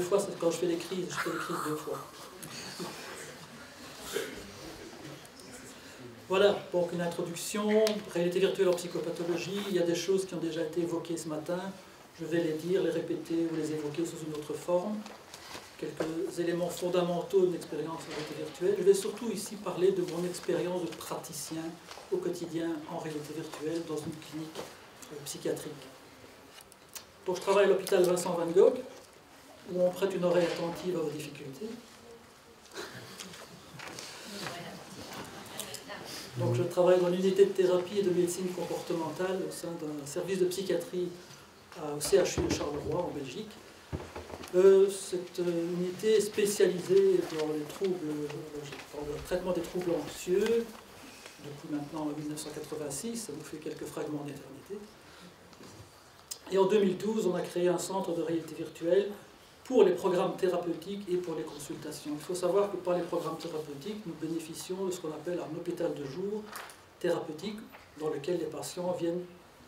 fois, c'est quand je fais des crises, je fais des crises 2 fois. Voilà, donc une introduction, réalité virtuelle en psychopathologie. Il y a des choses qui ont déjà été évoquées ce matin. Je vais les dire, les répéter ou les évoquer sous une autre forme. Quelques éléments fondamentaux d'une expérience en réalité virtuelle. Je vais surtout ici parler de mon expérience de praticien au quotidien en réalité virtuelle dans une clinique psychiatrique. Donc je travaille à l'hôpital Vincent Van Gogh, où on prête une oreille attentive à vos difficultés. Donc je travaille dans l'unité de thérapie et de médecine comportementale au sein d'un service de psychiatrie au CHU de Charleroi en Belgique. Cette unité est spécialisée dans les troubles, dans le traitement des troubles anxieux, depuis maintenant 1986, ça vous fait quelques fragments d'éternité. Et en 2012, on a créé un centre de réalité virtuelle pour les programmes thérapeutiques et pour les consultations. Il faut savoir que par les programmes thérapeutiques, nous bénéficions de ce qu'on appelle un hôpital de jour thérapeutique, dans lequel les patients viennent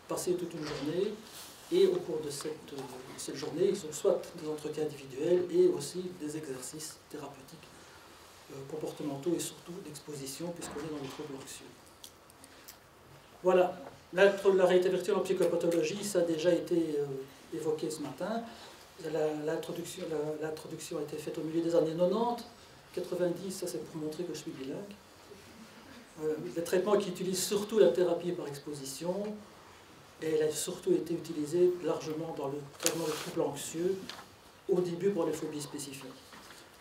passer toute une journée. Et au cours de cette journée, ils ont soit des entretiens individuels et aussi des exercices thérapeutiques comportementaux et surtout d'exposition, puisqu'on est dans les troubles anxieux. Voilà, la réalité virtuelle en psychopathologie, ça a déjà été évoqué ce matin. L'introduction a été faite au milieu des années 90, 90, ça c'est pour montrer que je suis bilingue. Les traitements qui utilisent surtout la thérapie par exposition, et elle a surtout été utilisée largement dans le traitement des troubles anxieux, au début pour les phobies spécifiques.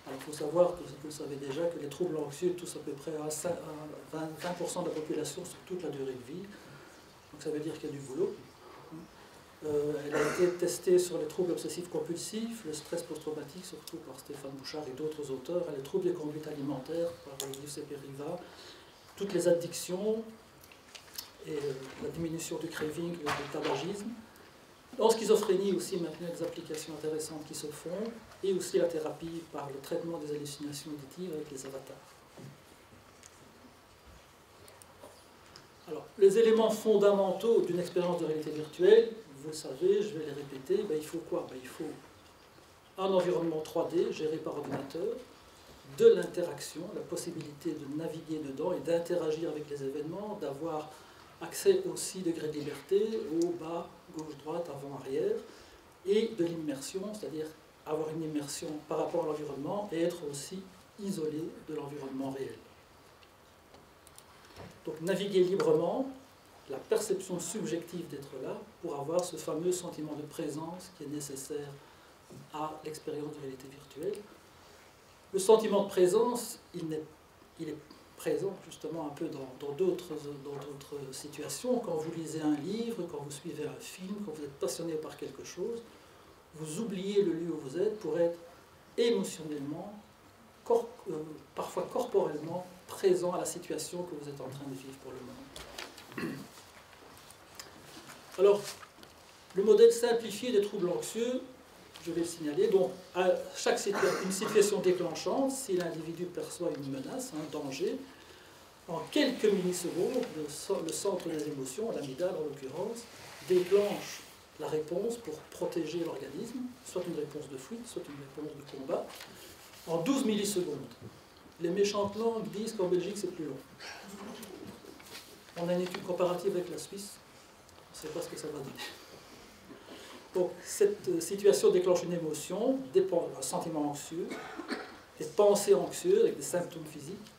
Alors, il faut savoir, que vous savez déjà, que les troubles anxieux touchent à peu près à 20% de la population sur toute la durée de vie. Donc ça veut dire qu'il y a du boulot. Elle a été testée sur les troubles obsessifs compulsifs, le stress post-traumatique, surtout par Stéphane Bouchard et d'autres auteurs, les troubles des conduites alimentaires par Giuseppe Riva, toutes les addictions, et la diminution du craving, du tabagisme. En schizophrénie aussi, maintenant, il y a des applications intéressantes qui se font, et aussi la thérapie par le traitement des hallucinations auditives avec les avatars. Alors, les éléments fondamentaux d'une expérience de réalité virtuelle, vous le savez, je vais les répéter, il faut quoi? Il faut un environnement 3D géré par ordinateur, de l'interaction, la possibilité de naviguer dedans et d'interagir avec les événements, d'avoir accès aux 6 degrés de liberté, haut, bas, gauche, droite, avant, arrière, et de l'immersion, c'est-à-dire avoir une immersion par rapport à l'environnement et être aussi isolé de l'environnement réel. Donc naviguer librement, la perception subjective d'être là, pour avoir ce fameux sentiment de présence qui est nécessaire à l'expérience de réalité virtuelle. Le sentiment de présence, il est présent justement un peu dans d'autres situations. Quand vous lisez un livre, quand vous suivez un film, quand vous êtes passionné par quelque chose, vous oubliez le lieu où vous êtes pour être émotionnellement, parfois corporellement, présent à la situation que vous êtes en train de vivre pour le moment. Alors, le modèle simplifié des troubles anxieux, je vais le signaler. Donc, à une situation déclenchante, si l'individu perçoit une menace, un danger, en quelques millisecondes, le centre des émotions, l'amygdale en l'occurrence, déclenche la réponse pour protéger l'organisme, soit une réponse de fuite, soit une réponse de combat, en 12 millisecondes. Les méchantes langues disent qu'en Belgique, c'est plus long. On a une étude comparative avec la Suisse, on ne sait pas ce que ça va donner. Donc, cette situation déclenche une émotion, un sentiment anxieux, des pensées anxieuses avec des symptômes physiques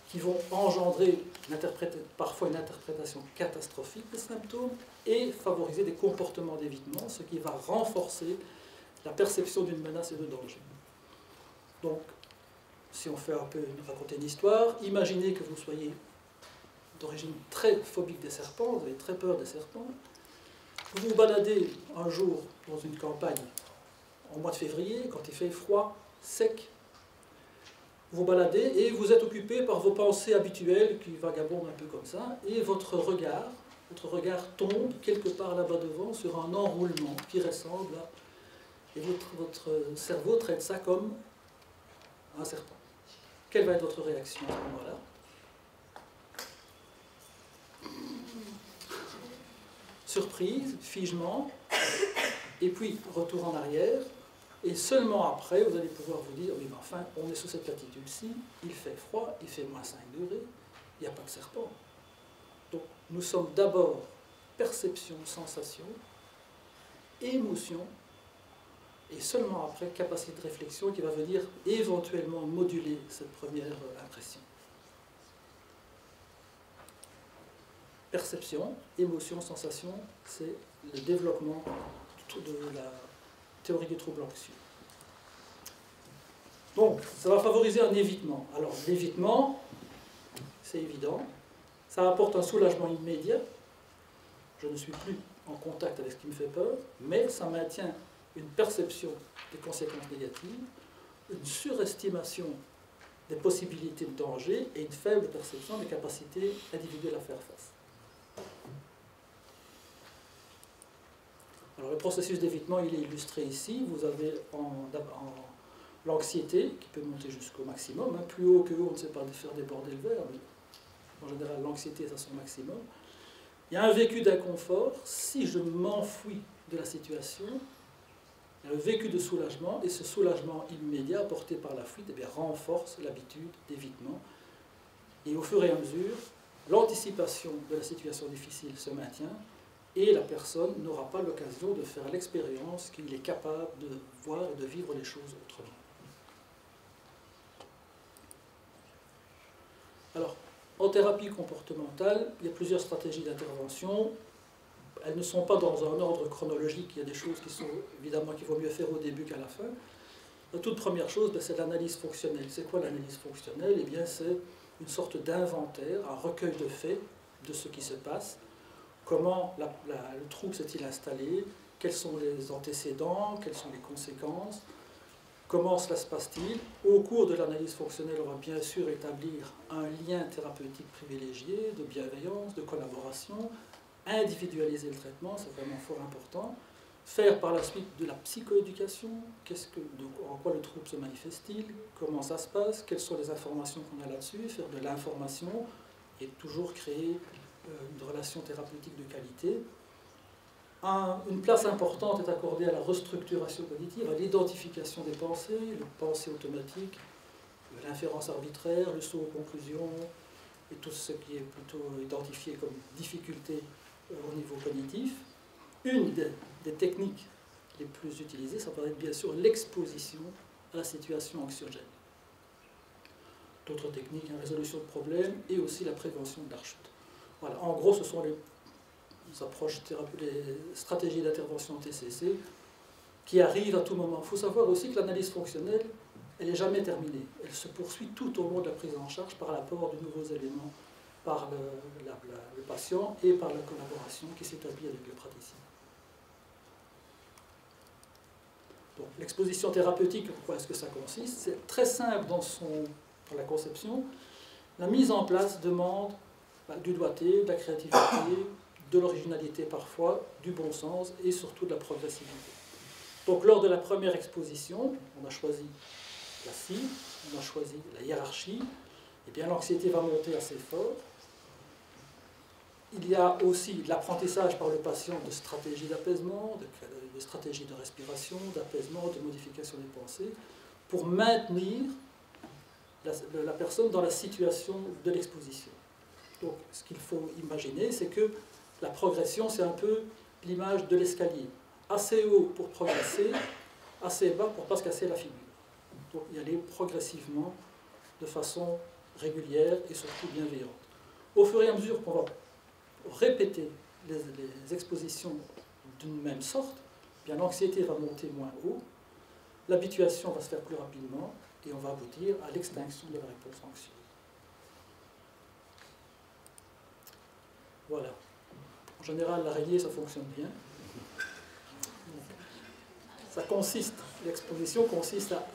qui vont engendrer parfois une interprétation catastrophique des symptômes et favoriser des comportements d'évitement, ce qui va renforcer la perception d'une menace et de danger. Donc, si on fait raconter une histoire, imaginez que vous soyez d'origine très phobique des serpents, vous avez très peur des serpents. Vous vous baladez un jour dans une campagne en mois de février, quand il fait froid, sec. Vous baladez et vous êtes occupé par vos pensées habituelles qui vagabondent un peu comme ça, et votre regard tombe quelque part là-bas devant sur un enroulement qui ressemble à... Et votre cerveau traite ça comme un serpent. Quelle va être votre réaction à ce moment-là? Surprise, figement, et puis retour en arrière, Et seulement après, vous allez pouvoir vous dire, oui, mais enfin, on est sous cette latitude-ci, il fait froid, il fait moins 5 degrés, il n'y a pas de serpent. Donc, nous sommes d'abord perception, sensation, émotion, et seulement après, capacité de réflexion qui va venir éventuellement moduler cette première impression. Perception, émotion, sensation, c'est le développement de la théorie des troubles anxieux. Donc, ça va favoriser un évitement. Alors, l'évitement, c'est évident, ça apporte un soulagement immédiat. Je ne suis plus en contact avec ce qui me fait peur, mais ça maintient une perception des conséquences négatives, une surestimation des possibilités de danger et une faible perception des capacités individuelles à faire face. Alors, le processus d'évitement, il est illustré ici. Vous avez l'anxiété qui peut monter jusqu'au maximum. Hein. Plus haut que haut, on ne sait pas faire déborder le verre, mais en général, l'anxiété est à son maximum. Il y a un vécu d'inconfort. Si je m'enfuis de la situation, il y a un vécu de soulagement, et ce soulagement immédiat apporté par la fuite renforce l'habitude d'évitement. Et au fur et à mesure, l'anticipation de la situation difficile se maintient, et la personne n'aura pas l'occasion de faire l'expérience qu'il est capable de voir et de vivre les choses autrement. Alors, en thérapie comportementale, il y a plusieurs stratégies d'intervention. Elles ne sont pas dans un ordre chronologique. Il y a des choses qui sont évidemment qu'il vaut mieux faire au début qu'à la fin. La toute première chose, c'est l'analyse fonctionnelle. C'est quoi l'analyse fonctionnelle? Eh bien, c'est une sorte d'inventaire, un recueil de faits de ce qui se passe. Comment le trouble s'est-il installé? Quels sont les antécédents? Quelles sont les conséquences? Comment cela se passe-t-il? Au cours de l'analyse fonctionnelle, on va bien sûr établir un lien thérapeutique privilégié, de bienveillance, de collaboration, individualiser le traitement, c'est vraiment fort important. Faire par la suite de la psychoéducation, en quoi le trouble se manifeste-t-il? Comment ça se passe? Quelles sont les informations qu'on a là-dessus? Faire de l'information et toujours créer une relation thérapeutique de qualité. Une place importante est accordée à la restructuration cognitive, à l'identification des pensées, les pensées automatiques, l'inférence arbitraire, le saut aux conclusions, et tout ce qui est plutôt identifié comme difficulté au niveau cognitif. Une des techniques les plus utilisées, ça peut être bien sûr l'exposition à la situation anxiogène. D'autres techniques, la résolution de problèmes et aussi la prévention de la rechute. Voilà, en gros, ce sont les stratégies d'intervention TCC qui arrivent à tout moment. Il faut savoir aussi que l'analyse fonctionnelle, elle n'est jamais terminée. Elle se poursuit tout au long de la prise en charge par l'apport de nouveaux éléments par le patient et par la collaboration qui s'établit avec le praticien. Donc, l'exposition thérapeutique, en quoi est-ce que ça consiste? C'est très simple dans la conception. La mise en place demande du doigté, de la créativité, de l'originalité parfois, du bon sens et surtout de la progressivité. Donc lors de la première exposition, on a choisi la cible, on a choisi la hiérarchie, et bien l'anxiété va monter assez fort. Il y a aussi l'apprentissage par le patient de stratégies d'apaisement, de stratégies de respiration, d'apaisement, de modification des pensées, pour maintenir la personne dans la situation de l'exposition. Donc, ce qu'il faut imaginer, c'est que la progression, c'est un peu l'image de l'escalier. Assez haut pour progresser, assez bas pour ne pas se casser la figure. Donc, y aller progressivement, de façon régulière et surtout bienveillante. Au fur et à mesure qu'on va répéter les expositions d'une même sorte, bien l'anxiété va monter moins haut, l'habituation va se faire plus rapidement et on va aboutir à l'extinction de la réponse anxieuse. Voilà. En général, l'araignée, ça fonctionne bien. Ça consiste, l'exposition consiste à...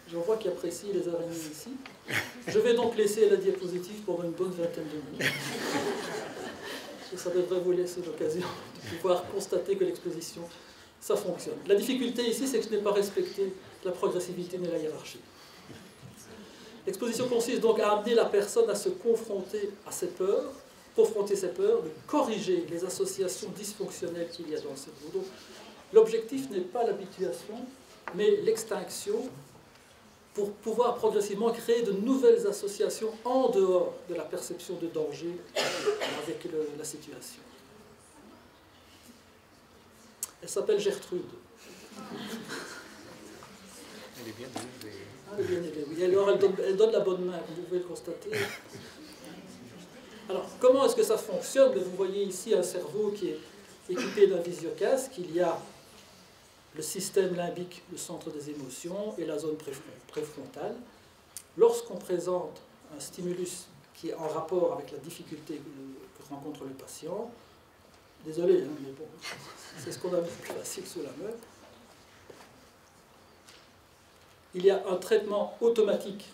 Je vois qu'il apprécie les araignées ici. Je vais donc laisser la diapositive pendant une bonne vingtaine de minutes. Et ça devrait vous laisser l'occasion de pouvoir constater que l'exposition, ça fonctionne. La difficulté ici, c'est que je n'ai pas respecté la progressivité ni la hiérarchie. L'exposition consiste donc à amener la personne à se confronter à ses peurs, confronter ses peurs, de corriger les associations dysfonctionnelles qu'il y a dans le cerveau. Donc, l'objectif n'est pas l'habituation, mais l'extinction pour pouvoir progressivement créer de nouvelles associations en dehors de la perception de danger avec la situation. Elle s'appelle Gertrude. Elle est bien élevée. Elle est bien élevée, oui. Alors elle donne la bonne main, comme vous pouvez le constater. Alors, comment est-ce que ça fonctionne? Vous voyez ici un cerveau qui est équipé d'un visiocasque. Il y a le système limbique, le centre des émotions, et la zone préfrontale. Lorsqu'on présente un stimulus qui est en rapport avec la difficulté que rencontre le patient, désolé, hein, mais bon, c'est ce qu'on a mis plus facile sous la main, il y a un traitement automatique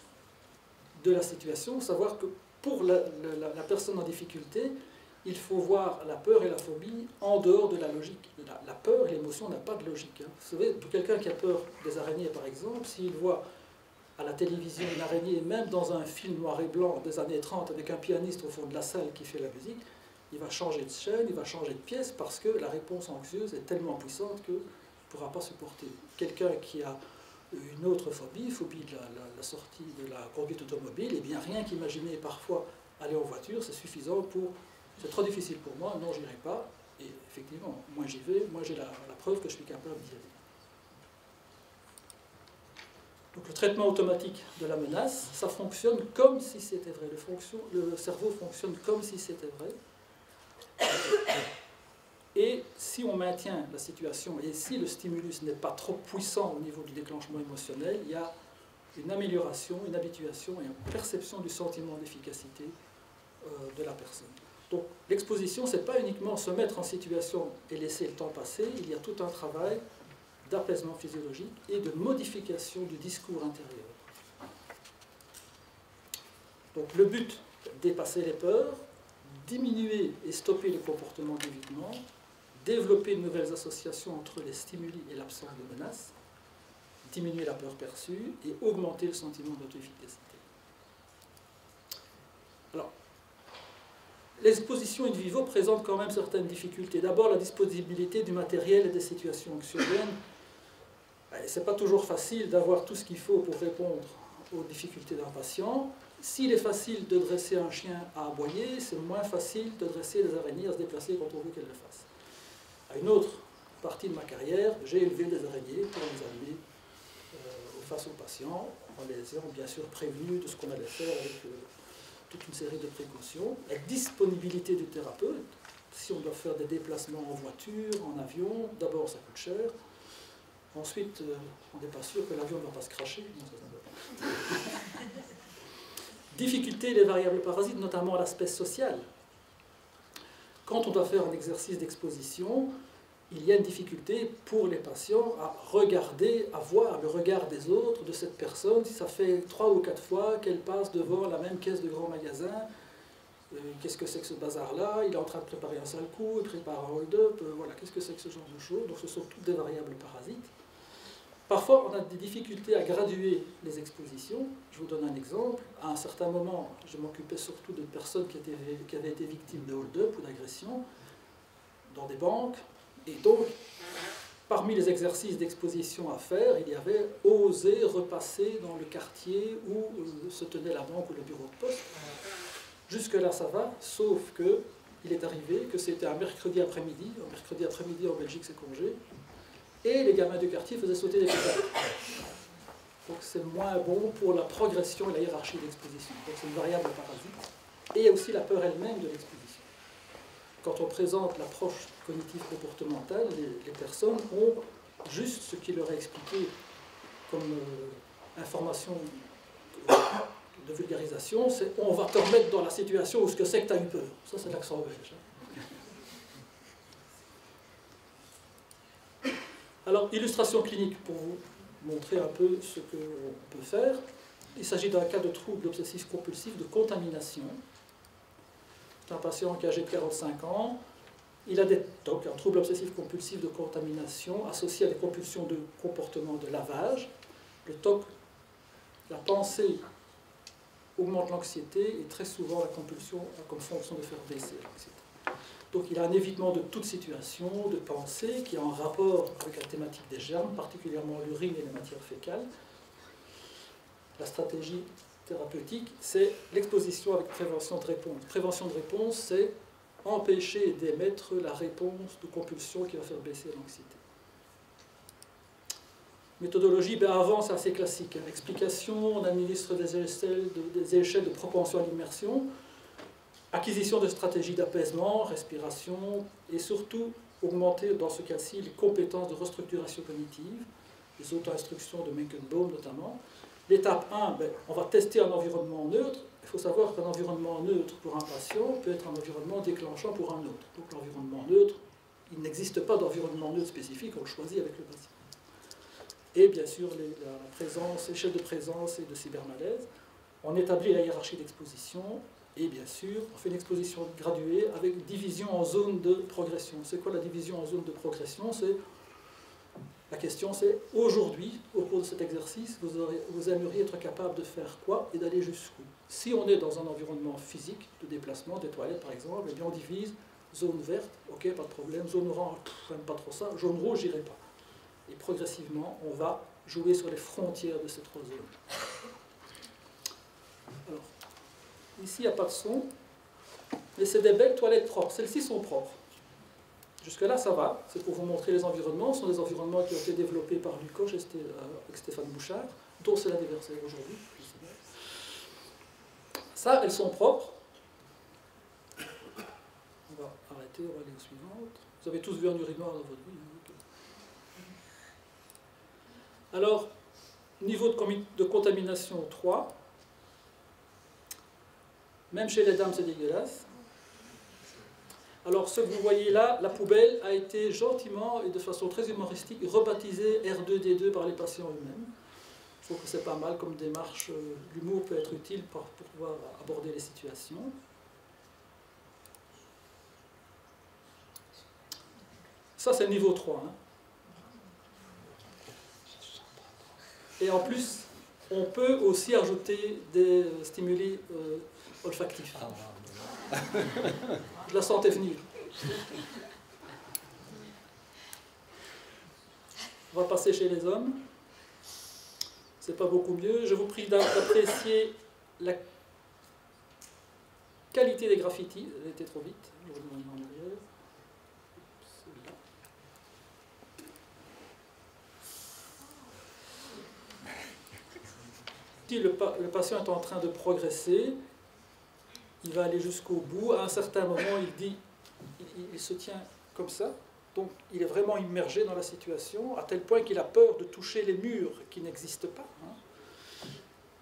de la situation, savoir que pour la personne en difficulté, il faut voir la peur et la phobie en dehors de la logique. La peur et l'émotion n'ont pas de logique. Hein. Vous savez, pour quelqu'un qui a peur des araignées, par exemple, s'il voit à la télévision une araignée, même dans un film noir et blanc des années 30, avec un pianiste au fond de la salle qui fait la musique, il va changer de chaîne, il va changer de pièce, parce que la réponse anxieuse est tellement puissante qu'il ne pourra pas supporter. Quelqu'un qui a une autre phobie de la sortie de la conduite automobile, et bien rien qu'imaginer parfois aller en voiture, c'est suffisant pour... C'est trop difficile pour moi, non, j'irai pas. Et effectivement, moi j'y vais, moi j'ai la preuve que je suis capable d'y aller. Donc le traitement automatique de la menace, ça fonctionne comme si c'était vrai. Le cerveau fonctionne comme si c'était vrai. Et si on maintient la situation, et si le stimulus n'est pas trop puissant au niveau du déclenchement émotionnel, il y a une amélioration, une habituation et une perception du sentiment d'efficacité de la personne. Donc l'exposition, ce n'est pas uniquement se mettre en situation et laisser le temps passer, il y a tout un travail d'apaisement physiologique et de modification du discours intérieur. Donc le but, dépasser les peurs, diminuer et stopper les comportements d'évitement, développer de nouvelles associations entre les stimuli et l'absence de menace, diminuer la peur perçue et augmenter le sentiment d'auto-efficacité. Alors, l'exposition in vivo présente quand même certaines difficultés. D'abord, la disponibilité du matériel et des situations anxiogènes. Ce n'est pas toujours facile d'avoir tout ce qu'il faut pour répondre aux difficultés d'un patient. S'il est facile de dresser un chien à aboyer, c'est moins facile de dresser des araignées à se déplacer quand on veut qu'elles le fassent. À une autre partie de ma carrière, j'ai élevé des araignées pour les amener face aux patients, en les ayant bien sûr prévenus de ce qu'on allait faire avec toute une série de précautions. La disponibilité du thérapeute, si on doit faire des déplacements en voiture, en avion, d'abord ça coûte cher, ensuite on n'est pas sûr que l'avion ne va pas se cracher. Difficulté des variables parasites, notamment l'aspect social. Quand on doit faire un exercice d'exposition, il y a une difficulté pour les patients à regarder, à voir le regard des autres de cette personne. Si ça fait 3 ou 4 fois qu'elle passe devant la même caisse de grand magasin, qu'est-ce que c'est que ce bazar-là? Il est en train de préparer un sale coup, il prépare un hold-up, voilà, qu'est-ce que c'est que ce genre de choses? Donc ce sont toutes des variables parasites. Parfois, on a des difficultés à graduer les expositions. Je vous donne un exemple. À un certain moment, je m'occupais surtout de personnes qui avaient été victimes de hold-up ou d'agression dans des banques. Et donc, parmi les exercices d'exposition à faire, il y avait oser repasser dans le quartier où se tenait la banque ou le bureau de poste. Jusque-là, ça va, sauf que il est arrivé que c'était un mercredi après-midi. Un mercredi après-midi en Belgique, c'est congé. Et les gamins du quartier faisaient sauter des pétales. Donc c'est moins bon pour la progression et la hiérarchie d'exposition. Donc c'est une variable parasite. Et il y a aussi la peur elle-même de l'exposition. Quand on présente l'approche cognitive comportementale, les personnes ont juste ce qui leur est expliqué comme information de vulgarisation, c'est on va te remettre dans la situation où ce que c'est que tu as eu peur. Ça c'est l'accent belge. Alors, illustration clinique pour vous montrer un peu ce qu'on peut faire. Il s'agit d'un cas de trouble obsessif-compulsif de contamination. C'est un patient qui est âgé de 45 ans. Il a des TOC, un trouble obsessif-compulsif de contamination associé à des compulsions de comportement de lavage. Le TOC, la pensée augmente l'anxiété et très souvent la compulsion a comme fonction de faire baisser l'anxiété. Donc il a un évitement de toute situation, de pensée, qui est en rapport avec la thématique des germes, particulièrement l'urine et les matières fécales. La stratégie thérapeutique, c'est l'exposition avec prévention de réponse. Prévention de réponse, c'est empêcher d'émettre la réponse de compulsion qui va faire baisser l'anxiété. Méthodologie, avant c'est assez classique. Explication, on administre des échelles de propension à l'immersion, acquisition de stratégies d'apaisement, respiration, et surtout augmenter dans ce cas-ci les compétences de restructuration cognitive, les auto-instructions de Menkenbaum notamment. L'étape 1, on va tester un environnement neutre. Il faut savoir qu'un environnement neutre pour un patient peut être un environnement déclenchant pour un autre. Donc l'environnement neutre, il n'existe pas d'environnement neutre spécifique, on le choisit avec le patient. Et bien sûr, la présence, l'échelle de présence et de cybermalaise. On établit la hiérarchie d'exposition et bien sûr, on fait une exposition graduée avec division en zones de progression. C'est quoi la division en zones de progression? La question c'est, aujourd'hui, au cours de cet exercice, vous aimeriez être capable de faire quoi et d'aller jusqu'où? Si on est dans un environnement physique, de déplacement, des toilettes par exemple, eh bien on divise zone verte, ok, pas de problème, zone orange, j'aime pas trop ça, jaune rouge, j'irai pas. Et progressivement, on va jouer sur les frontières de ces trois zones. Alors, ici, il n'y a pas de son, mais c'est des belles toilettes propres. Celles-ci sont propres. Jusque-là, ça va. C'est pour vous montrer les environnements. Ce sont des environnements qui ont été développés par Lucoche avec Stéphane Bouchard, dont c'est l'anniversaire aujourd'hui. Ça, elles sont propres. On va arrêter, on va aller aux suivantes. Vous avez tous vu un urinoir dans votre vie. Alors, niveau de contamination 3. Même chez les dames, c'est dégueulasse. Alors, ce que vous voyez là, la poubelle a été gentiment et de façon très humoristique rebaptisée R2D2 par les patients eux-mêmes. Je trouve que c'est pas mal comme démarche. L'humour peut être utile pour pouvoir aborder les situations. Ça, c'est le niveau 3. Hein. Et en plus, on peut aussi ajouter des stimuli olfactifs. Je la sentais venir. On va passer chez les hommes. C'est pas beaucoup mieux. Je vous prie d'apprécier la qualité des graffitis. Elle était trop vite. Je vous demande en arrière. Si le patient est en train de progresser, il va aller jusqu'au bout. À un certain moment, il se tient comme ça. Donc, il est vraiment immergé dans la situation, à tel point qu'il a peur de toucher les murs qui n'existent pas. Hein.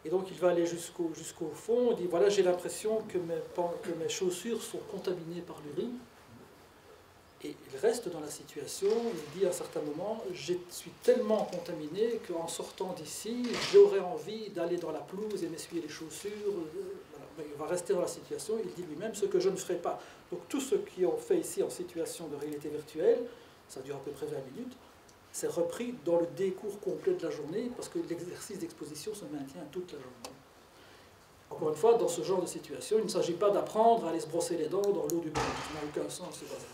Et donc, il va aller jusqu'au fond. Il dit, voilà, j'ai l'impression que mes chaussures sont contaminées par l'urine. Et il reste dans la situation, il dit à un certain moment, je suis tellement contaminé qu'en sortant d'ici, j'aurais envie d'aller dans la pelouse et m'essuyer les chaussures. Voilà. Il va rester dans la situation, il dit lui-même ce que je ne ferai pas. Donc tous ceux qui ont fait ici en situation de réalité virtuelle, ça dure à peu près 20 minutes, c'est repris dans le décours complet de la journée parce que l'exercice d'exposition se maintient toute la journée. Encore une fois, dans ce genre de situation, il ne s'agit pas d'apprendre à aller se brosser les dents dans l'eau du bain. Ça n'a aucun sens, c'est pas ça.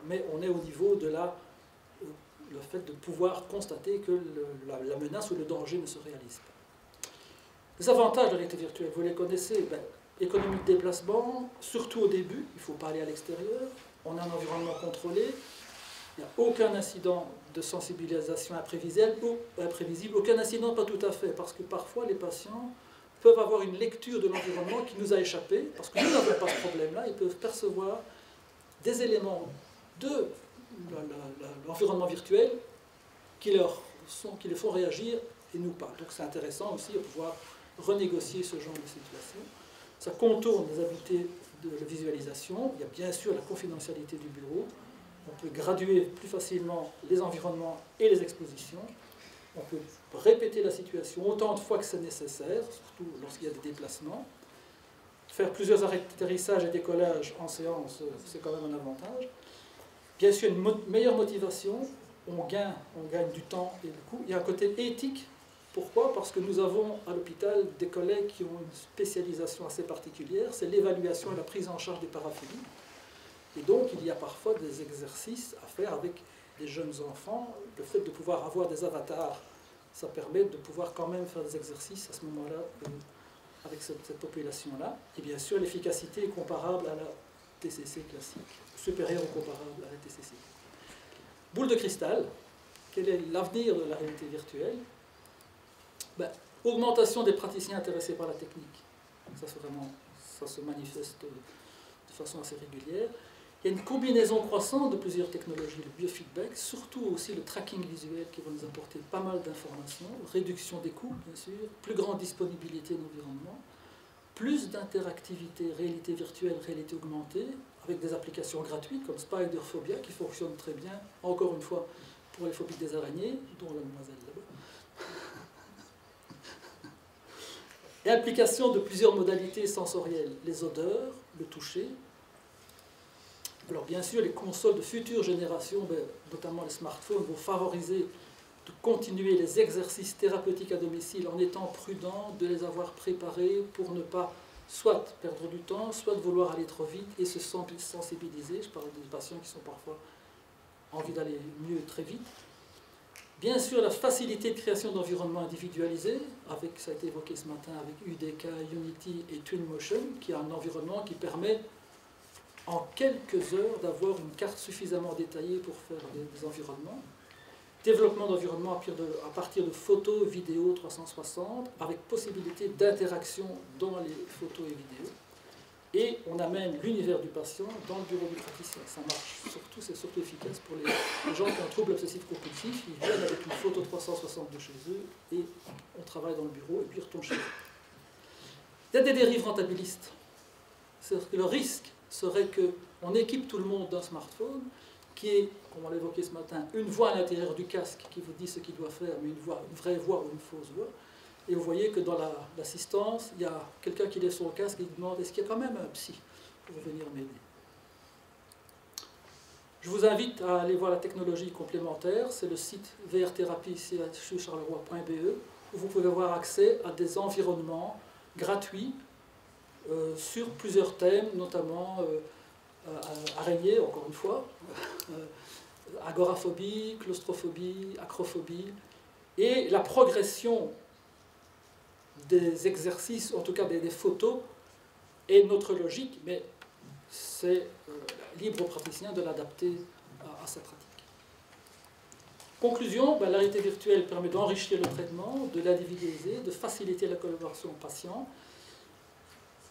Mais on est au niveau de le fait de pouvoir constater que la menace ou le danger ne se réalise pas. Les avantages de la réalité virtuelle, vous les connaissez. Économie de déplacement, surtout au début, il ne faut pas aller à l'extérieur. On a un environnement contrôlé. Il n'y a aucun incident de sensibilisation imprévisible. Aucun incident, pas tout à fait, parce que parfois les patients peuvent avoir une lecture de l'environnement qui nous a échappé, parce que nous n'avons pas ce problème-là. Ils peuvent percevoir des éléments de l'environnement virtuel qui les font réagir et nous pas. Donc c'est intéressant aussi de pouvoir renégocier ce genre de situation. Ça contourne les habiletés de la visualisation. Il y a bien sûr la confidentialité du bureau. On peut graduer plus facilement les environnements et les expositions. On peut répéter la situation autant de fois que c'est nécessaire, surtout lorsqu'il y a des déplacements. Faire plusieurs atterrissages et décollages en séance, c'est quand même un avantage. Bien sûr, une meilleure motivation, on gagne du temps et du coup, il y a un côté éthique. Pourquoi? Parce que nous avons à l'hôpital des collègues qui ont une spécialisation assez particulière, c'est l'évaluation et la prise en charge des paraphilies. Et donc, il y a parfois des exercices à faire avec des jeunes enfants. Le fait de pouvoir avoir des avatars, ça permet de pouvoir quand même faire des exercices à ce moment-là avec cette population-là. Et bien sûr, l'efficacité est comparable à la TCC classique, supérieure ou comparable à la TCC. Boule de cristal, quel est l'avenir de la réalité virtuelle? Augmentation des praticiens intéressés par la technique. Ça se manifeste de façon assez régulière. Il y a une combinaison croissante de plusieurs technologies, le biofeedback, surtout aussi le tracking visuel qui va nous apporter pas mal d'informations, réduction des coûts, bien sûr, plus grande disponibilité d'environnement, plus d'interactivité, réalité virtuelle, réalité augmentée, avec des applications gratuites comme Spiderphobia qui fonctionne très bien, encore une fois, pour les phobies des araignées, dont la demoiselle là-bas. Et application de plusieurs modalités sensorielles, les odeurs, le toucher. Alors bien sûr, les consoles de future génération, notamment les smartphones, vont favoriser de continuer les exercices thérapeutiques à domicile en étant prudent de les avoir préparés pour ne pas soit perdre du temps, soit de vouloir aller trop vite et se sensibiliser. Je parle des patients qui sont parfois envie d'aller mieux très vite. Bien sûr, la facilité de création d'environnements individualisés, avec, ça a été évoqué ce matin, avec UDK, Unity et Twinmotion, qui est un environnement qui permet en quelques heures d'avoir une carte suffisamment détaillée pour faire des environnements. Développement d'environnements à partir de photos, vidéos 360, avec possibilité d'interaction dans les photos et vidéos. Et on amène l'univers du patient dans le bureau du praticien. Ça marche surtout, c'est surtout efficace pour les gens qui ont un trouble obsessif compulsif. Ils viennent avec une photo 360 de chez eux et on travaille dans le bureau et puis ils retournent chez eux. Il y a des dérives rentabilistes. C'est-à-dire que le risque serait qu'on équipe tout le monde d'un smartphone qui est, comme on l'a évoqué ce matin, une voix à l'intérieur du casque qui vous dit ce qu'il doit faire, mais une vraie voix ou une fausse voix. Et vous voyez que dans l'assistance, il y a quelqu'un qui lève son casque et il demande est-ce qu'il y a quand même un psy pour venir m'aider. Je vous invite à aller voir la technologie complémentaire, c'est le site vrthérapie.charleroi.be où vous pouvez avoir accès à des environnements gratuits sur plusieurs thèmes, notamment araignées, encore une fois, agoraphobie, claustrophobie, acrophobie, et la progression des exercices, en tout cas des photos, est notre logique, mais c'est libre au praticien de l'adapter à sa pratique. Conclusion, la réalité virtuelle permet d'enrichir le traitement, de l'individualiser, de faciliter la collaboration patient.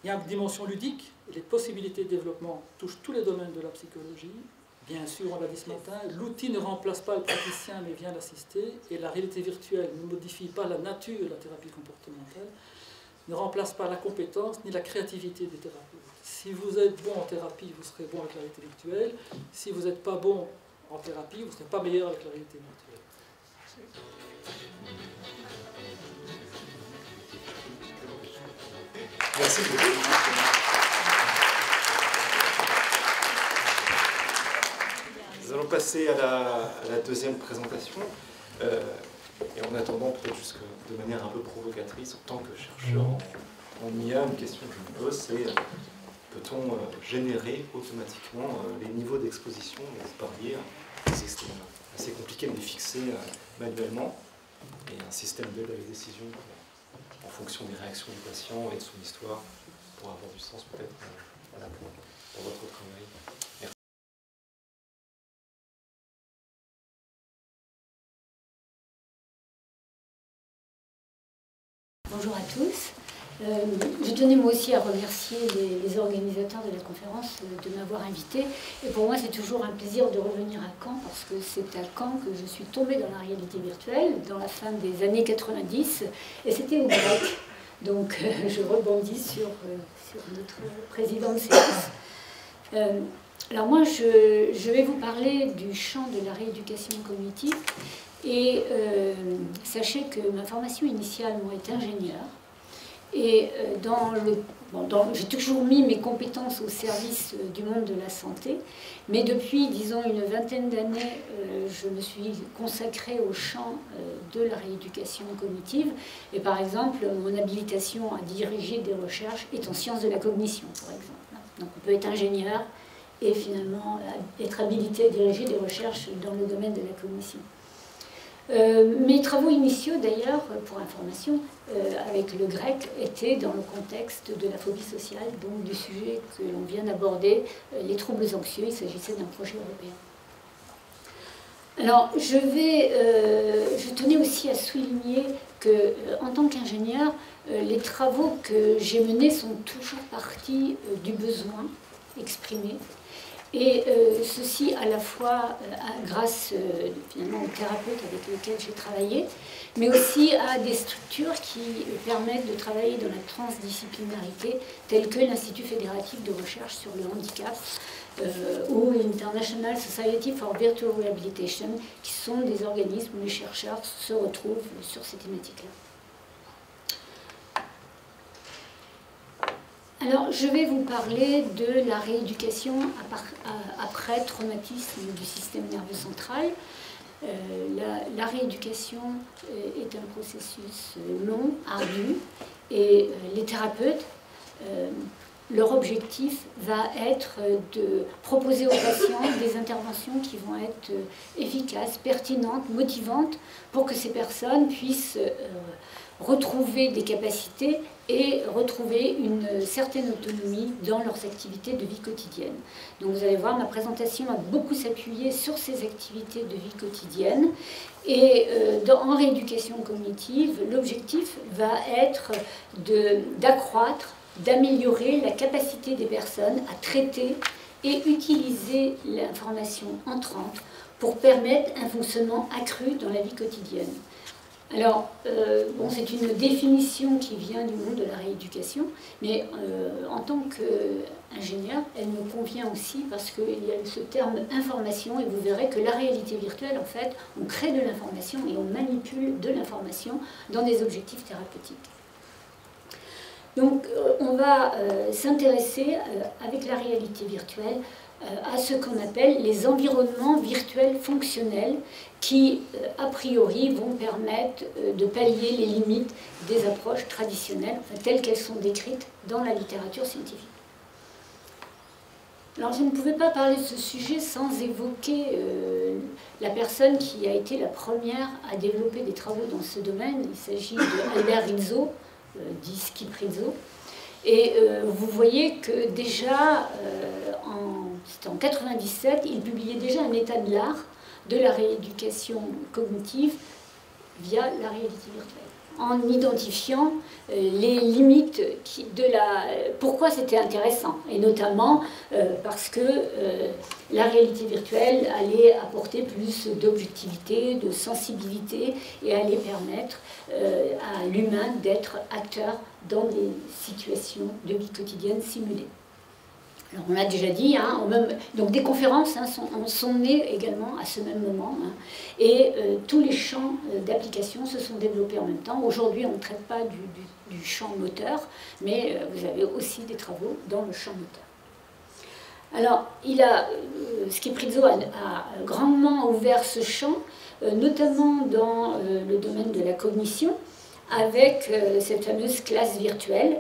Il y a une dimension ludique, les possibilités de développement touchent tous les domaines de la psychologie. Bien sûr, on l'a dit ce matin, l'outil ne remplace pas le praticien mais vient l'assister, et la réalité virtuelle ne modifie pas la nature de la thérapie comportementale, ne remplace pas la compétence ni la créativité des thérapeutes. Si vous êtes bon en thérapie, vous serez bon avec la réalité virtuelle. Si vous n'êtes pas bon en thérapie, vous ne serez pas meilleur avec la réalité virtuelle. Merci beaucoup. Nous allons passer à la deuxième présentation. Et en attendant, peut-être juste de manière un peu provocatrice, en tant que chercheur en IA, une question que je me pose, c'est peut-on générer automatiquement les niveaux d'exposition, les barrières? C'est assez compliqué de les fixer manuellement. Et un système d'aide à la décision en fonction des réactions du patient et de son histoire pour avoir du sens peut-être pour votre travail. Merci. Bonjour à tous. Je tenais moi aussi à remercier les organisateurs de la conférence de m'avoir invité. Et pour moi, c'est toujours un plaisir de revenir à Caen parce que c'est à Caen que je suis tombée dans la réalité virtuelle dans la fin des années 90 et c'était au grec. Donc je rebondis sur notre président de séance. Alors moi, je vais vous parler du champ de la rééducation cognitive. Et sachez que ma formation initiale, moi, est ingénieure. Et j'ai toujours mis mes compétences au service du monde de la santé. Mais depuis, disons, une vingtaine d'années, je me suis consacrée au champ de la rééducation cognitive. Et par exemple, mon habilitation à diriger des recherches est en sciences de la cognition, par exemple. Donc on peut être ingénieur et finalement être habilité à diriger des recherches dans le domaine de la cognition. Mes travaux initiaux, d'ailleurs, pour information, avec le grec, étaient dans le contexte de la phobie sociale, donc du sujet que l'on vient d'aborder, les troubles anxieux. Il s'agissait d'un projet européen. Alors, je tenais aussi à souligner que, en tant qu'ingénieur, les travaux que j'ai menés sont toujours partis du besoin exprimé. Et ceci à la fois grâce finalement aux thérapeutes avec lesquels j'ai travaillé, mais aussi à des structures qui permettent de travailler dans la transdisciplinarité, telles que l'Institut fédératif de recherche sur le handicap ou l'International Society for Virtual Rehabilitation, qui sont des organismes où les chercheurs se retrouvent sur ces thématiques-là. Alors, je vais vous parler de la rééducation après traumatisme du système nerveux central. La rééducation est un processus long, ardu, et les thérapeutes, leur objectif va être de proposer aux patients des interventions qui vont être efficaces, pertinentes, motivantes, pour que ces personnes puissent retrouver des capacités et retrouver une certaine autonomie dans leurs activités de vie quotidienne. Donc vous allez voir, ma présentation va beaucoup s'appuyer sur ces activités de vie quotidienne. Et en rééducation cognitive, l'objectif va être d'accroître, d'améliorer la capacité des personnes à traiter et utiliser l'information entrante pour permettre un fonctionnement accru dans la vie quotidienne. Alors, bon, c'est une définition qui vient du monde de la rééducation, mais en tant qu'ingénieur, elle me convient aussi parce qu'il y a ce terme information, et vous verrez que la réalité virtuelle, en fait, on crée de l'information et on manipule de l'information dans des objectifs thérapeutiques. Donc, on va s'intéresser avec la réalité virtuelle à ce qu'on appelle les environnements virtuels fonctionnels qui, a priori, vont permettre de pallier les limites des approches traditionnelles, enfin, telles qu'elles sont décrites dans la littérature scientifique. Alors, je ne pouvais pas parler de ce sujet sans évoquer la personne qui a été la première à développer des travaux dans ce domaine. Il s'agit d'Albert Rizzo, dit Skip Rizzo. Et vous voyez que déjà, c'était en 1997, il publiait déjà un état de l'art de la rééducation cognitive via la réalité virtuelle, en identifiant les limites pourquoi c'était intéressant, et notamment parce que la réalité virtuelle allait apporter plus d'objectivité, de sensibilité, et allait permettre à l'humain d'être acteur dans des situations de vie quotidienne simulées. Alors on l'a déjà dit, hein, donc des conférences sont nées également à ce même moment, hein, et tous les champs d'application se sont développés en même temps. Aujourd'hui, on ne traite pas du champ moteur, mais vous avez aussi des travaux dans le champ moteur. Alors, Skip Rizzo a grandement ouvert ce champ, notamment dans le domaine de la cognition, avec cette fameuse classe virtuelle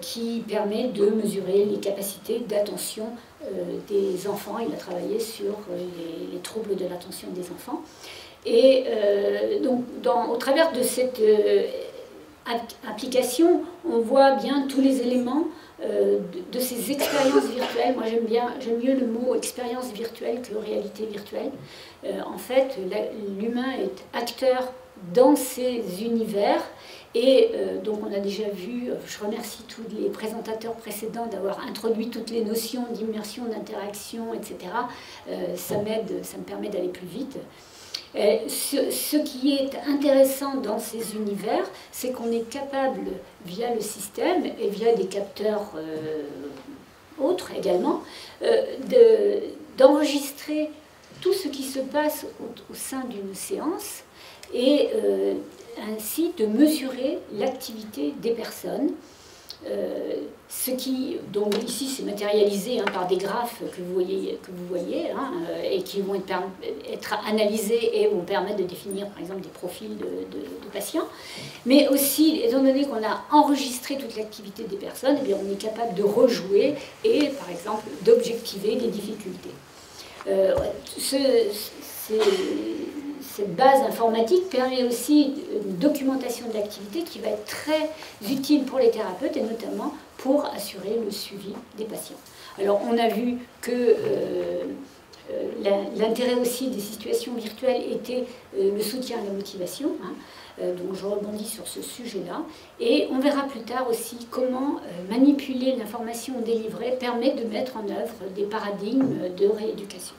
qui permet de mesurer les capacités d'attention des enfants. Il a travaillé sur les troubles de l'attention des enfants. Et donc, au travers de cette application, on voit bien tous les éléments de ces expériences virtuelles. Moi, j'aime mieux le mot expérience virtuelle que réalité virtuelle. En fait, l'humain est acteur dans ces univers, et donc on a déjà vu, je remercie tous les présentateurs précédents d'avoir introduit toutes les notions d'immersion, d'interaction, etc. Ça me permet d'aller plus vite. Ce qui est intéressant dans ces univers, c'est qu'on est capable, via le système et via des capteurs autres également, d'enregistrer tout ce qui se passe au sein d'une séance, et ainsi de mesurer l'activité des personnes Ce qui, donc ici, c'est matérialisé par des graphes que vous voyez et qui vont être analysés et vont permettre de définir, par exemple, des profils de patients. Mais aussi, étant donné qu'on a enregistré toute l'activité des personnes, eh bien, on est capable de rejouer et, par exemple, d'objectiver les difficultés. Cette base informatique permet aussi une documentation de l'activité qui va être très utile pour les thérapeutes et notamment pour assurer le suivi des patients. Alors on a vu que l'intérêt aussi des situations virtuelles était le soutien à la motivation, donc je rebondis sur ce sujet-là, et on verra plus tard aussi comment manipuler l'information délivrée permet de mettre en œuvre des paradigmes de rééducation.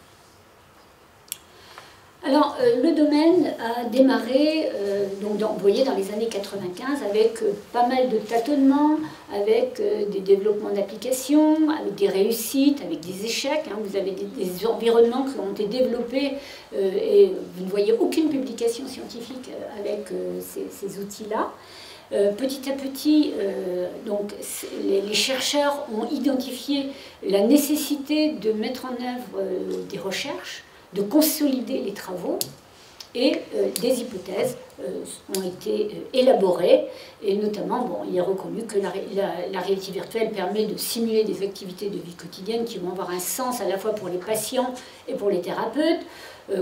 Alors, le domaine a démarré, vous voyez, dans les années 95, avec pas mal de tâtonnements, avec des développements d'applications, avec des réussites, avec des échecs. Vous avez des environnements qui ont été développés et vous ne voyez aucune publication scientifique avec ces outils-là. Petit à petit, les chercheurs ont identifié la nécessité de mettre en œuvre des recherches, de consolider les travaux et des hypothèses ont été élaborées et notamment, il est reconnu que la réalité virtuelle permet de simuler des activités de vie quotidienne qui vont avoir un sens à la fois pour les patients et pour les thérapeutes,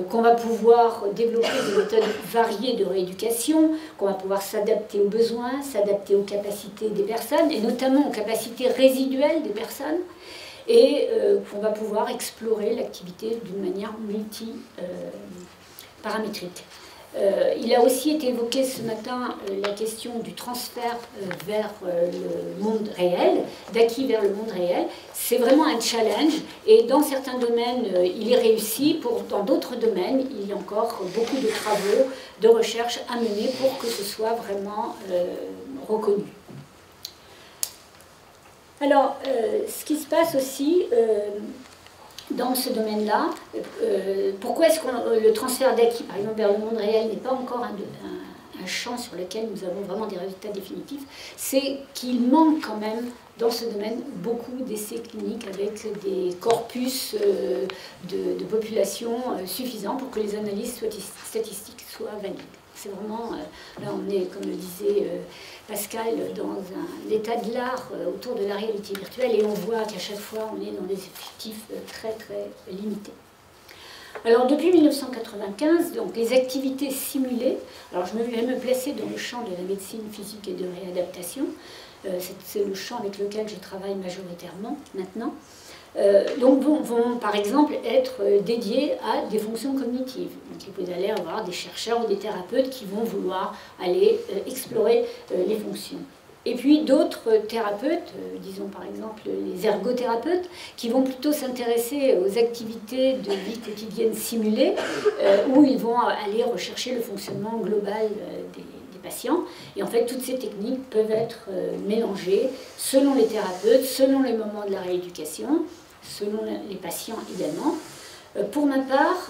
qu'on va pouvoir développer des méthodes variées de rééducation, qu'on va pouvoir s'adapter aux besoins, s'adapter aux capacités des personnes et notamment aux capacités résiduelles des personnes, et qu'on va pouvoir explorer l'activité d'une manière multi-paramétrique. Il a aussi été évoqué ce matin la question du transfert vers le monde réel, d'acquis vers le monde réel. C'est vraiment un challenge et dans certains domaines il est réussi, dans d'autres domaines il y a encore beaucoup de travaux, de recherche à mener pour que ce soit vraiment reconnu. Alors, ce qui se passe aussi dans ce domaine-là, pourquoi est-ce que le transfert d'acquis, par exemple, vers le monde réel n'est pas encore un champ sur lequel nous avons vraiment des résultats définitifs, c'est qu'il manque quand même dans ce domaine beaucoup d'essais cliniques avec des corpus de population suffisants pour que les analyses statistiques soient valides. C'est vraiment, là on est, comme le disait Pascal, dans un état de l'art autour de la réalité virtuelle et on voit qu'à chaque fois on est dans des effectifs très très limités. Alors depuis 1995, donc, les activités simulées, alors je vais me placer dans le champ de la médecine physique et de réadaptation, c'est le champ avec lequel je travaille majoritairement maintenant. Donc vont par exemple être dédiés à des fonctions cognitives. Donc vous allez avoir des chercheurs ou des thérapeutes qui vont vouloir aller explorer les fonctions. Et puis d'autres thérapeutes, disons par exemple les ergothérapeutes, qui vont plutôt s'intéresser aux activités de vie quotidienne simulées, où ils vont aller rechercher le fonctionnement global des patients. Et en fait, toutes ces techniques peuvent être mélangées selon les thérapeutes, selon les moments de la rééducation, selon les patients également. Pour ma part,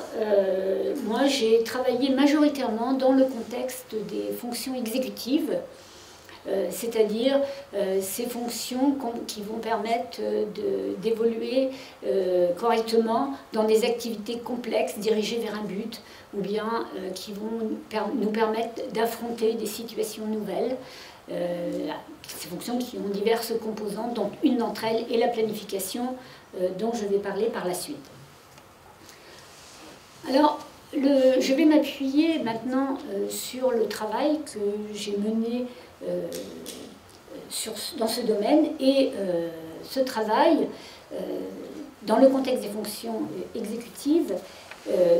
moi j'ai travaillé majoritairement dans le contexte des fonctions exécutives, c'est-à-dire ces fonctions qui vont permettre d'évoluer correctement dans des activités complexes dirigées vers un but, ou bien qui vont nous permettre d'affronter des situations nouvelles. Ces fonctions qui ont diverses composantes, dont une d'entre elles est la planification, dont je vais parler par la suite. Alors, je vais m'appuyer maintenant sur le travail que j'ai mené dans ce domaine et ce travail, dans le contexte des fonctions exécutives,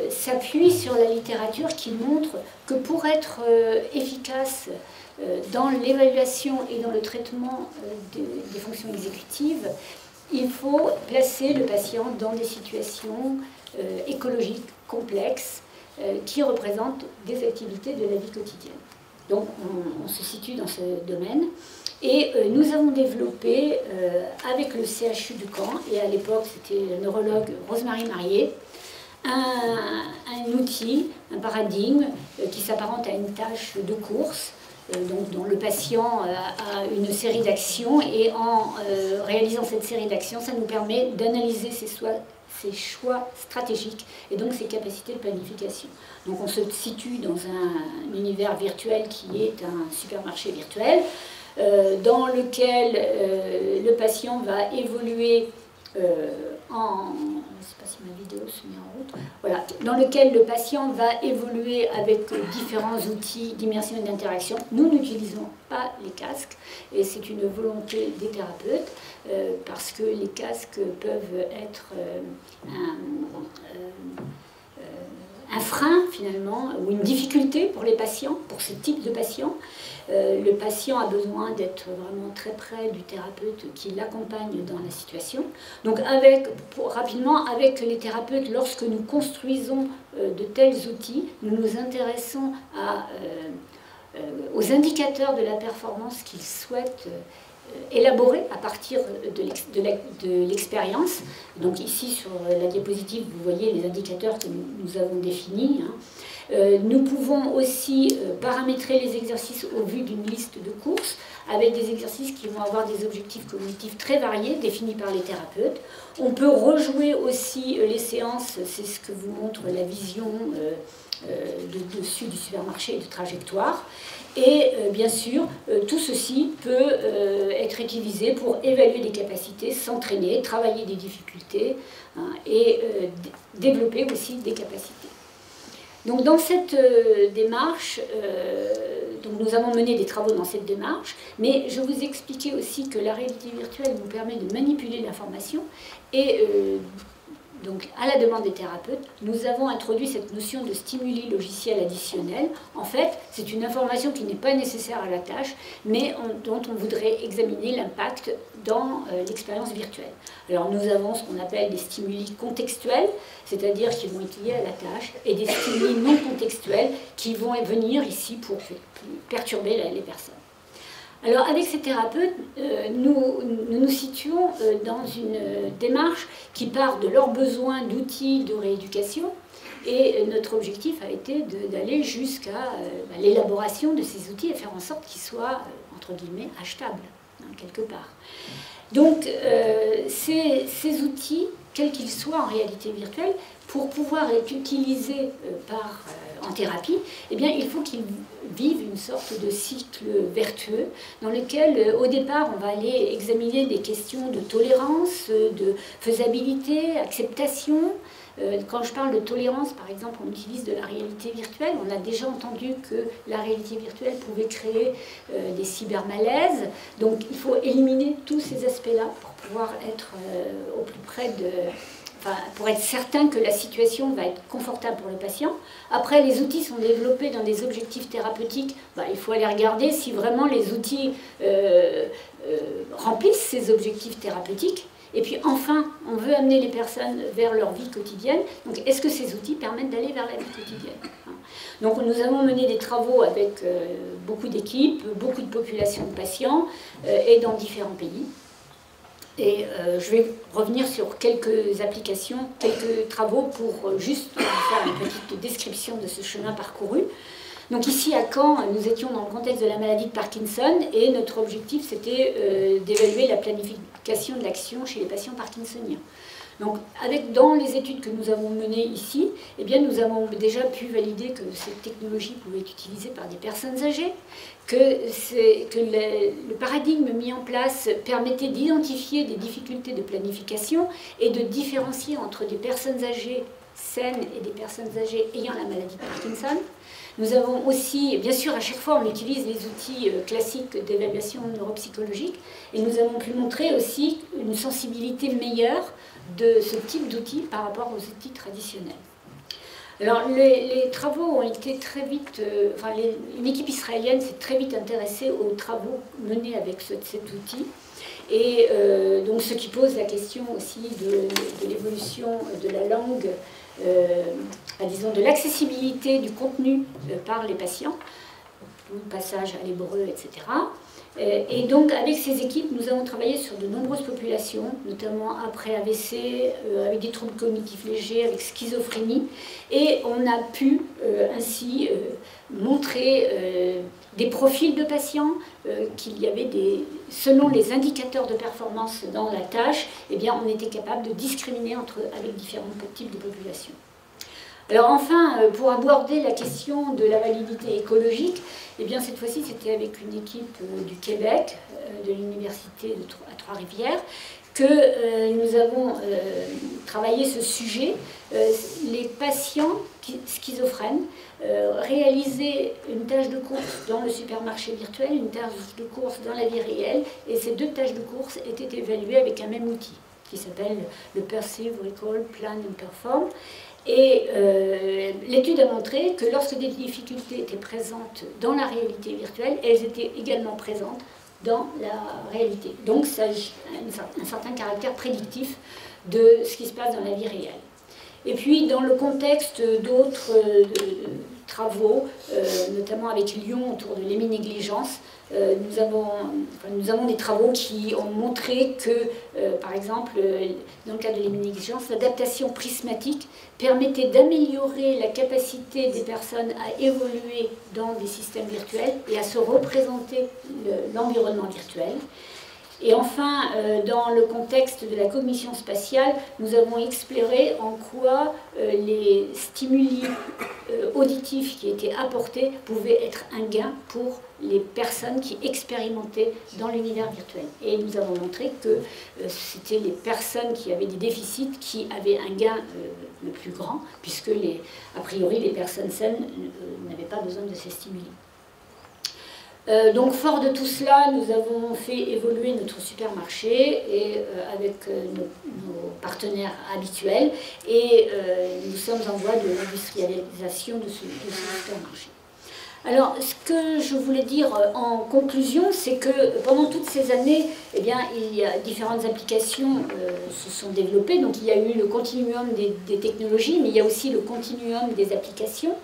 s'appuie sur la littérature qui montre que pour être efficace dans l'évaluation et dans le traitement des fonctions exécutives, il faut placer le patient dans des situations écologiques complexes qui représentent des activités de la vie quotidienne. Donc on se situe dans ce domaine et nous avons développé avec le CHU du Caen, et à l'époque c'était la neurologue Rosemarie Marié, un outil, un paradigme qui s'apparente à une tâche de course dont le patient a une série d'actions, et en réalisant cette série d'actions, ça nous permet d'analyser ses choix stratégiques et donc ses capacités de planification. Donc on se situe dans un univers virtuel qui est un supermarché virtuel, dans lequel le patient va évoluer en... Je ne sais pas si ma vidéo se met en route. Voilà, dans lequel le patient va évoluer avec différents outils d'immersion et d'interaction. Nous n'utilisons pas les casques, et c'est une volonté des thérapeutes, parce que les casques peuvent être un frein finalement, ou une difficulté pour les patients, pour ce type de patients. Le patient a besoin d'être vraiment très près du thérapeute qui l'accompagne dans la situation. Donc rapidement, avec les thérapeutes, lorsque nous construisons de tels outils, nous nous intéressons aux indicateurs de la performance qu'ils souhaitent élaborés à partir de l'expérience. Donc ici sur la diapositive, vous voyez les indicateurs que nous avons définis. Nous pouvons aussi paramétrer les exercices au vu d'une liste de courses, avec des exercices qui vont avoir des objectifs cognitifs très variés, définis par les thérapeutes. On peut rejouer aussi les séances, c'est ce que vous montre la vision de dessus du supermarché et de trajectoire. Et bien sûr, tout ceci peut être utilisé pour évaluer des capacités, s'entraîner, travailler des difficultés, et développer aussi des capacités. Donc dans cette démarche, donc nous avons mené des travaux dans cette démarche, mais je vous expliquais aussi que la réalité virtuelle nous permet de manipuler l'information, et donc, à la demande des thérapeutes, nous avons introduit cette notion de stimuli logiciel additionnel. En fait, c'est une information qui n'est pas nécessaire à la tâche, mais dont on voudrait examiner l'impact dans l'expérience virtuelle. Alors, nous avons ce qu'on appelle des stimuli contextuels, c'est-à-dire qui vont être liés à la tâche, et des stimuli non contextuels qui vont venir ici pour perturber les personnes. Alors, avec ces thérapeutes, nous situons dans une démarche qui part de leurs besoins d'outils de rééducation, et notre objectif a été d'aller jusqu'à l'élaboration de ces outils et faire en sorte qu'ils soient, entre guillemets, achetables, quelque part. Donc, ces outils, quels qu'ils soient en réalité virtuelle, pour pouvoir être utilisés en thérapie, eh bien, il faut qu'ils vivent une sorte de cycle vertueux dans lequel, au départ, on va aller examiner des questions de tolérance, de faisabilité, acceptation. Quand je parle de tolérance, par exemple, on utilise de la réalité virtuelle. On a déjà entendu que la réalité virtuelle pouvait créer des cybermalaises. Donc, il faut éliminer tous ces aspects-là pour pouvoir être au plus près pour être certain que la situation va être confortable pour le patient. Après, les outils sont développés dans des objectifs thérapeutiques. Il faut aller regarder si vraiment les outils remplissent ces objectifs thérapeutiques. Et puis enfin, on veut amener les personnes vers leur vie quotidienne. Donc, est-ce que ces outils permettent d'aller vers la vie quotidienne ? Donc, nous avons mené des travaux avec beaucoup d'équipes, beaucoup de populations de patients, et dans différents pays. Et je vais revenir sur quelques applications, quelques travaux pour juste faire une petite description de ce chemin parcouru. Donc ici à Caen, nous étions dans le contexte de la maladie de Parkinson, et notre objectif c'était d'évaluer la planification de l'action chez les patients parkinsoniens. Donc dans les études que nous avons menées ici, eh bien, nous avons déjà pu valider que cette technologie pouvait être utilisée par des personnes âgées, que le paradigme mis en place permettait d'identifier des difficultés de planification et de différencier entre des personnes âgées saines et des personnes âgées ayant la maladie de Parkinson. Nous avons aussi, bien sûr, à chaque fois, on utilise les outils classiques d'évaluation neuropsychologique, et nous avons pu montrer aussi une sensibilité meilleure de ce type d'outils par rapport aux outils traditionnels. Alors, les travaux ont été très vite... une équipe israélienne s'est très vite intéressée aux travaux menés avec cet outil, et donc ce qui pose la question aussi de l'évolution de la langue, disons de l'accessibilité du contenu par les patients, le passage à l'hébreu, etc. Et donc avec ces équipes, nous avons travaillé sur de nombreuses populations, notamment après AVC, avec des troubles cognitifs légers, avec schizophrénie, et on a pu ainsi montrer des profils de patients, qu'il y avait selon les indicateurs de performance dans la tâche, eh bien, on était capable de discriminer avec différents types de populations. Alors enfin, pour aborder la question de la validité écologique, eh bien, cette fois-ci, c'était avec une équipe du Québec, de l'Université à Trois-Rivières, que nous avons travaillé ce sujet. Les patients schizophrènes réalisaient une tâche de course dans le supermarché virtuel, une tâche de course dans la vie réelle, et ces deux tâches de course étaient évaluées avec un même outil qui s'appelle le Perceive, Recall, Plan and Perform. Et l'étude a montré que lorsque des difficultés étaient présentes dans la réalité virtuelle, elles étaient également présentes dans la réalité. Donc ça a un certain caractère prédictif de ce qui se passe dans la vie réelle. Et puis dans le contexte d'autres travaux, notamment avec Lyon autour de l'héminégligence, nous avons des travaux qui ont montré que, par exemple, dans le cas de l'héminégligence, l'adaptation prismatique permettait d'améliorer la capacité des personnes à évoluer dans des systèmes virtuels et à se représenter l'environnement virtuel. Et enfin, dans le contexte de la cognition spatiale, nous avons exploré en quoi les stimuli auditifs qui étaient apportés pouvaient être un gain pour les personnes qui expérimentaient dans l'univers virtuel. Et nous avons montré que c'était les personnes qui avaient des déficits qui avaient un gain le plus grand, puisque a priori les personnes saines n'avaient pas besoin de ces stimuli. Donc fort de tout cela, nous avons fait évoluer notre supermarché avec nos partenaires habituels et nous sommes en voie de l'industrialisation de ce supermarché. Alors, ce que je voulais dire en conclusion, c'est que pendant toutes ces années, eh bien, il y a différentes applications se sont développées. Donc, il y a eu le continuum des technologies, mais il y a aussi le continuum des applications.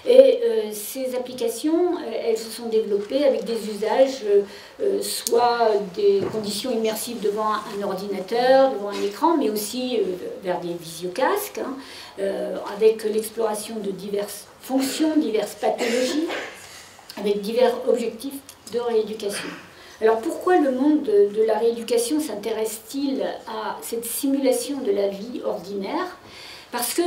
Et ces applications, elles se sont développées avec des usages, soit des conditions immersives devant un ordinateur, devant un écran, mais aussi vers des visiocasques, avec l'exploration de diverses fonctions, diverses pathologies, avec divers objectifs de rééducation. Alors pourquoi le monde de la rééducation s'intéresse-t-il à cette simulation de la vie ordinaire ? Parce que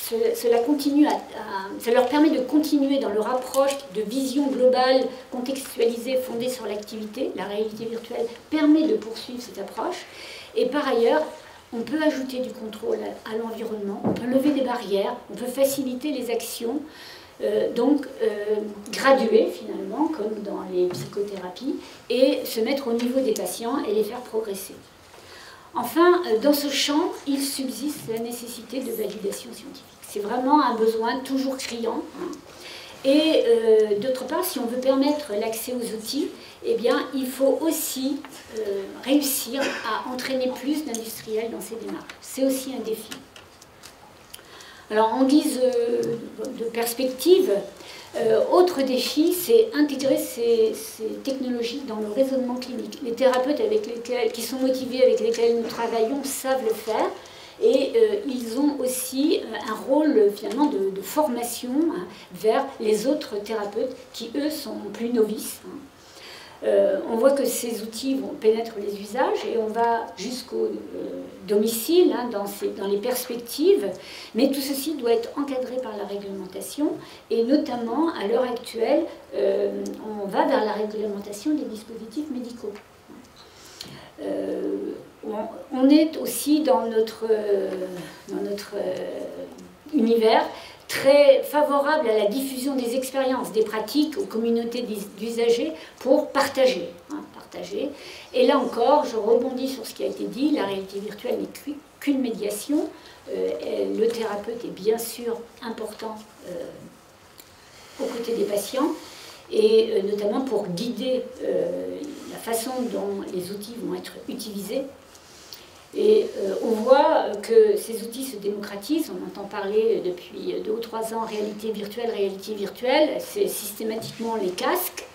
ça leur permet de continuer dans leur approche de vision globale, contextualisée, fondée sur l'activité. La réalité virtuelle permet de poursuivre cette approche. Et par ailleurs, on peut ajouter du contrôle à l'environnement, on peut lever des barrières, on peut faciliter les actions, graduer finalement, comme dans les psychothérapies, et se mettre au niveau des patients et les faire progresser. Enfin, dans ce champ, il subsiste la nécessité de validation scientifique. C'est vraiment un besoin toujours criant. Et d'autre part, si on veut permettre l'accès aux outils, eh bien, il faut aussi réussir à entraîner plus d'industriels dans ces démarches. C'est aussi un défi. Alors, en guise de perspective, autre défi, c'est intégrer ces technologies dans le raisonnement clinique. Les thérapeutes qui sont motivés, avec lesquels nous travaillons, savent le faire. Et ils ont aussi un rôle finalement de formation vers les autres thérapeutes qui, eux, sont plus novices. On voit que ces outils pénètrent les usages et on va jusqu'au domicile dans les perspectives, mais tout ceci doit être encadré par la réglementation et notamment à l'heure actuelle, on va vers la réglementation des dispositifs médicaux. On est aussi dans notre univers très favorable à la diffusion des expériences, des pratiques aux communautés d'usagers pour partager. Et là encore, je rebondis sur ce qui a été dit, la réalité virtuelle n'est qu'une médiation. Le thérapeute est bien sûr important aux côtés des patients, et notamment pour guider la façon dont les outils vont être utilisés. Et on voit que ces outils se démocratisent, on entend parler depuis 2 ou 3 ans réalité virtuelle, c'est systématiquement les casques.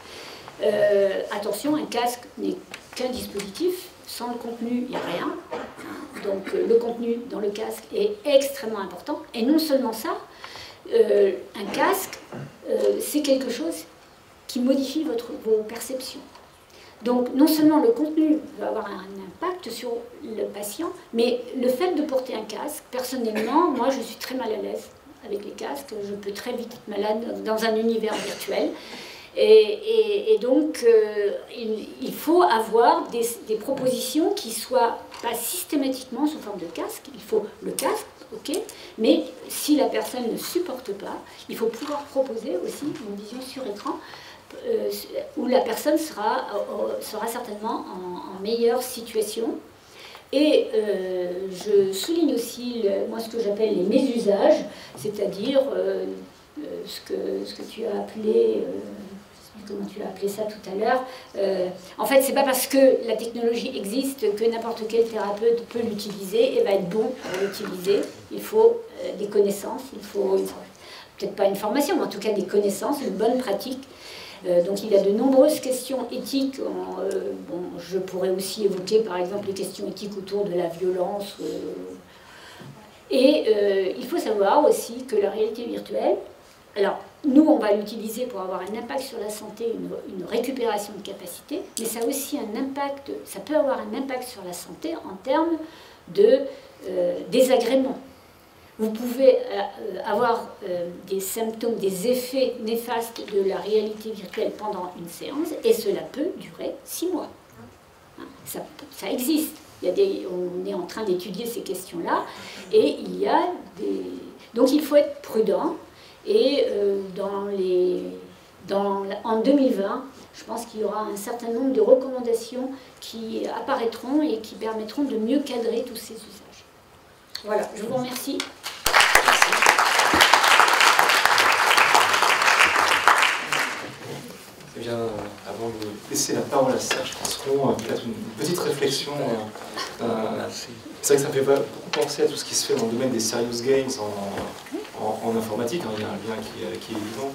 Attention, un casque n'est qu'un dispositif, sans le contenu, il n'y a rien. Donc le contenu dans le casque est extrêmement important. Et non seulement ça, un casque, c'est quelque chose qui modifient vos perceptions. Donc non seulement le contenu va avoir un impact sur le patient, mais le fait de porter un casque, personnellement, moi je suis très mal à l'aise avec les casques, je peux très vite être malade dans un univers virtuel. Et donc, il faut avoir des propositions qui ne soient pas systématiquement sous forme de casque. Il faut le casque, ok, mais si la personne ne supporte pas, il faut pouvoir proposer aussi une vision sur écran où la personne sera certainement en meilleure situation. Et je souligne aussi, moi, ce que j'appelle les mésusages, c'est-à-dire ce que tu as appelé... comment tu as appelé ça tout à l'heure. En fait, c'est pas parce que la technologie existe que n'importe quel thérapeute peut l'utiliser et va être bon pour l'utiliser. Il faut des connaissances, il faut peut-être pas une formation, mais en tout cas des connaissances, une bonne pratique. Donc il y a de nombreuses questions éthiques. Bon, je pourrais aussi évoquer par exemple les questions éthiques autour de la violence. Et il faut savoir aussi que la réalité virtuelle, alors, nous, on va l'utiliser pour avoir un impact sur la santé, une récupération de capacité, mais ça a aussi un impact, ça peut avoir un impact sur la santé en termes de désagréments. Vous pouvez avoir des symptômes, des effets néfastes de la réalité virtuelle pendant une séance, et cela peut durer 6 mois. Hein, ça existe. On est en train d'étudier ces questions-là, et il y a des... Donc il faut être prudent. Et en 2020, je pense qu'il y aura un certain nombre de recommandations qui apparaîtront et qui permettront de mieux cadrer tous ces usages. Voilà, je vous remercie. Eh bien, avant de laisser la parole à Serge Tisseron, peut-être une petite réflexion. C'est vrai que ça me fait beaucoup penser à tout ce qui se fait dans le domaine des serious games en informatique. Il y a un lien qui est évident,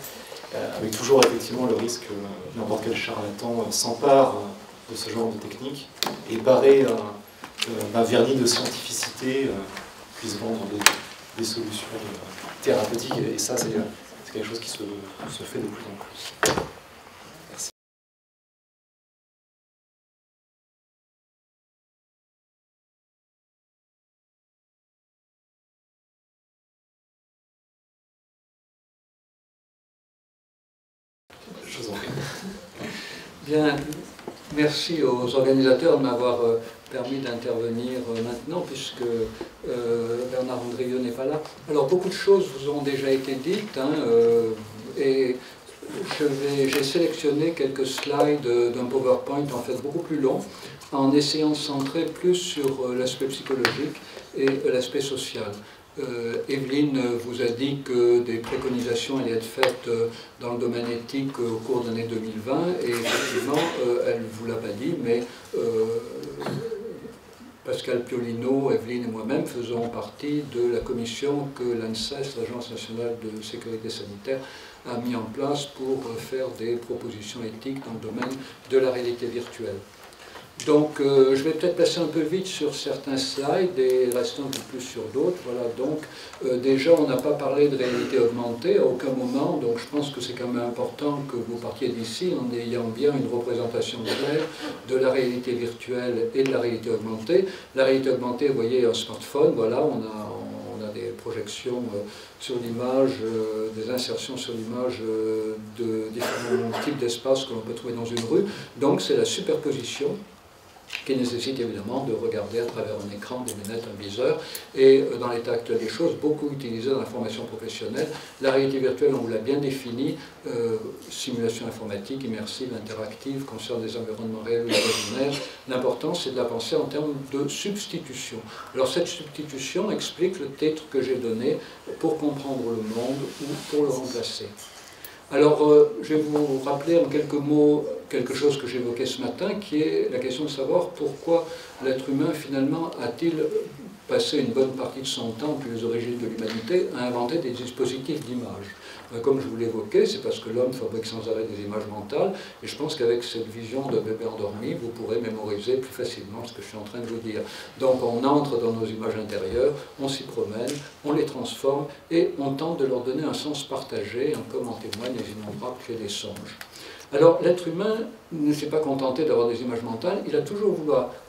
avec toujours effectivement le risque que n'importe quel charlatan s'empare de ce genre de technique et barré d'un vernis de scientificité puisse vendre des solutions thérapeutiques. Et ça, c'est quelque chose qui se fait de plus en plus. Merci. Je vous en prie. Bien, merci aux organisateurs de m'avoir permis d'intervenir maintenant, puisque Bernard Andrieux n'est pas là. Alors, beaucoup de choses vous ont déjà été dites, hein, et j'ai sélectionné quelques slides d'un PowerPoint, en fait, beaucoup plus long, en essayant de centrer plus sur l'aspect psychologique et l'aspect social. Evelyne vous a dit que des préconisations allaient être faites dans le domaine éthique au cours de l'année 2020, et effectivement, elle ne vous l'a pas dit, mais Pascal Piolino, Evelyne et moi-même faisons partie de la commission que l'ANSES, l'Agence nationale de sécurité sanitaire, a mis en place pour faire des propositions éthiques dans le domaine de la réalité virtuelle. Donc, je vais peut-être passer un peu vite sur certains slides et rester un peu plus sur d'autres. Voilà, donc, déjà, on n'a pas parlé de réalité augmentée à aucun moment, donc je pense que c'est quand même important que vous partiez d'ici en ayant bien une représentation claire de la réalité virtuelle et de la réalité augmentée. La réalité augmentée, vous voyez, un smartphone, voilà, on a des projections sur l'image, des insertions sur l'image de différents types d'espaces que l'on peut trouver dans une rue. Donc, c'est la superposition qui nécessite évidemment de regarder à travers un écran, des lunettes, un viseur, et dans l'état actuel des choses, beaucoup utilisé dans la formation professionnelle. La réalité virtuelle, on vous l'a bien définie, simulation informatique, immersive, interactive, concerne des environnements réels ou imaginaires. L'important, c'est de la penser en termes de substitution. Alors cette substitution explique le titre que j'ai donné, pour comprendre le monde ou pour le remplacer. Alors, je vais vous rappeler en quelques mots quelque chose que j'évoquais ce matin, qui est la question de savoir pourquoi l'être humain, finalement, a-t-il passé une bonne partie de son temps, depuis les origines de l'humanité, à inventer des dispositifs d'image. Comme je vous l'évoquais, c'est parce que l'homme fabrique sans arrêt des images mentales, et je pense qu'avec cette vision de bébé endormi, vous pourrez mémoriser plus facilement ce que je suis en train de vous dire. Donc on entre dans nos images intérieures, on s'y promène, on les transforme, et on tente de leur donner un sens partagé, comme en témoignent les innombrables clés des songes. Alors l'être humain ne s'est pas contenté d'avoir des images mentales, il a toujours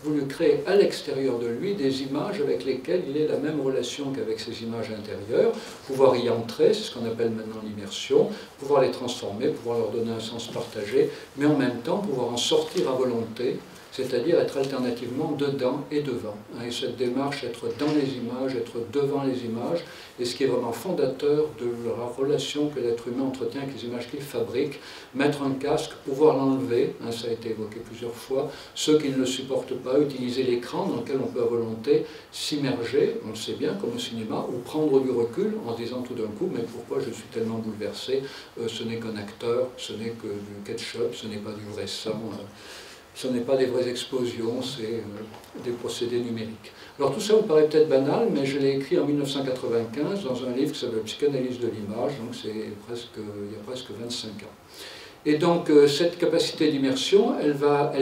voulu créer à l'extérieur de lui des images avec lesquelles il ait la même relation qu'avec ses images intérieures, pouvoir y entrer, c'est ce qu'on appelle maintenant l'immersion, pouvoir les transformer, pouvoir leur donner un sens partagé, mais en même temps pouvoir en sortir à volonté, c'est-à-dire être alternativement dedans et devant. Et cette démarche, être dans les images, être devant les images, et ce qui est vraiment fondateur de la relation que l'être humain entretient avec les images qu'il fabrique, mettre un casque, pouvoir l'enlever, ça a été évoqué plusieurs fois, ceux qui ne le supportent pas, utiliser l'écran dans lequel on peut à volonté s'immerger, on le sait bien, comme au cinéma, ou prendre du recul en disant tout d'un coup, mais pourquoi je suis tellement bouleversé, ce n'est qu'un acteur, ce n'est que du ketchup, ce n'est pas du vrai sang, ce n'est pas des vraies explosions, c'est des procédés numériques. Alors tout ça vous paraît peut-être banal, mais je l'ai écrit en 1995 dans un livre qui s'appelle Psychanalyse de l'image, donc il y a presque 25 ans. Et donc cette capacité d'immersion, elle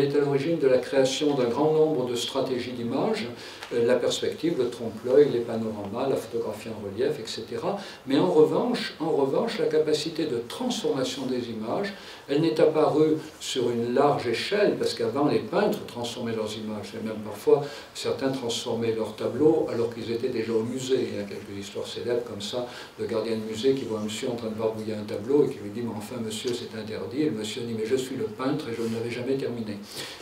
est à l'origine de la création d'un grand nombre de stratégies d'image, la perspective, le trompe-l'œil, les panoramas, la photographie en relief, etc. Mais en revanche, la capacité de transformation des images, elle n'est apparue sur une large échelle, parce qu'avant les peintres transformaient leurs images, et même parfois certains transformaient leurs tableaux alors qu'ils étaient déjà au musée. Il y a quelques histoires célèbres comme ça, le gardien de musée qui voit un monsieur en train de barbouiller un tableau et qui lui dit « mais enfin monsieur c'est interdit », et le monsieur dit « mais je suis le peintre et je ne l'avais jamais terminé ».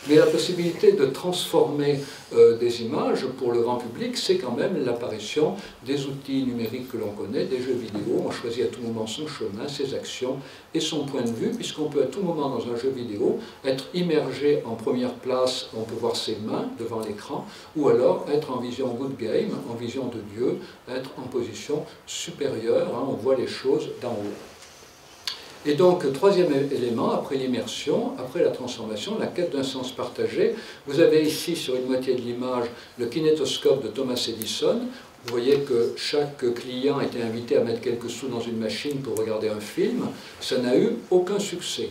Mais la possibilité de transformer des images pour le grand public, c'est quand même l'apparition des outils numériques que l'on connaît, des jeux vidéo. On choisit à tout moment son chemin, ses actions et son point de vue, puisqu'on peut à tout moment dans un jeu vidéo être immergé en première place, on peut voir ses mains devant l'écran, ou alors être en vision good game, en vision de Dieu, être en position supérieure, on voit les choses d'en haut. Et donc, troisième élément, après l'immersion, après la transformation, la quête d'un sens partagé. Vous avez ici, sur une moitié de l'image, le kinétoscope de Thomas Edison. Vous voyez que chaque client était invité à mettre quelques sous dans une machine pour regarder un film. Ça n'a eu aucun succès.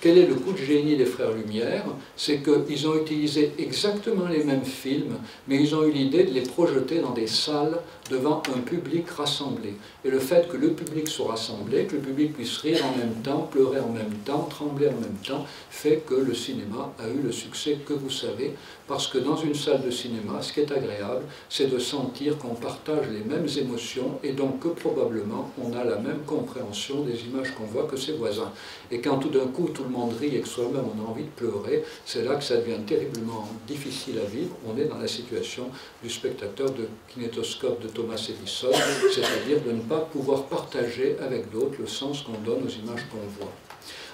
Quel est le coup de génie des frères Lumière? C'est qu'ils ont utilisé exactement les mêmes films, mais ils ont eu l'idée de les projeter dans des salles devant un public rassemblé. Et le fait que le public soit rassemblé, que le public puisse rire en même temps, pleurer en même temps, trembler en même temps, fait que le cinéma a eu le succès que vous savez, parce que dans une salle de cinéma, ce qui est agréable, c'est de sentir qu'on partage les mêmes émotions et donc que probablement on a la même compréhension des images qu'on voit que ses voisins. Et quand tout d'un coup tout le monde rit et que soi-même on a envie de pleurer, c'est là que ça devient terriblement difficile à vivre. On est dans la situation du spectateur de kinétoscope de Thomas Edison, c'est-à-dire de ne pas pouvoir partager avec d'autres le sens qu'on donne aux images qu'on voit.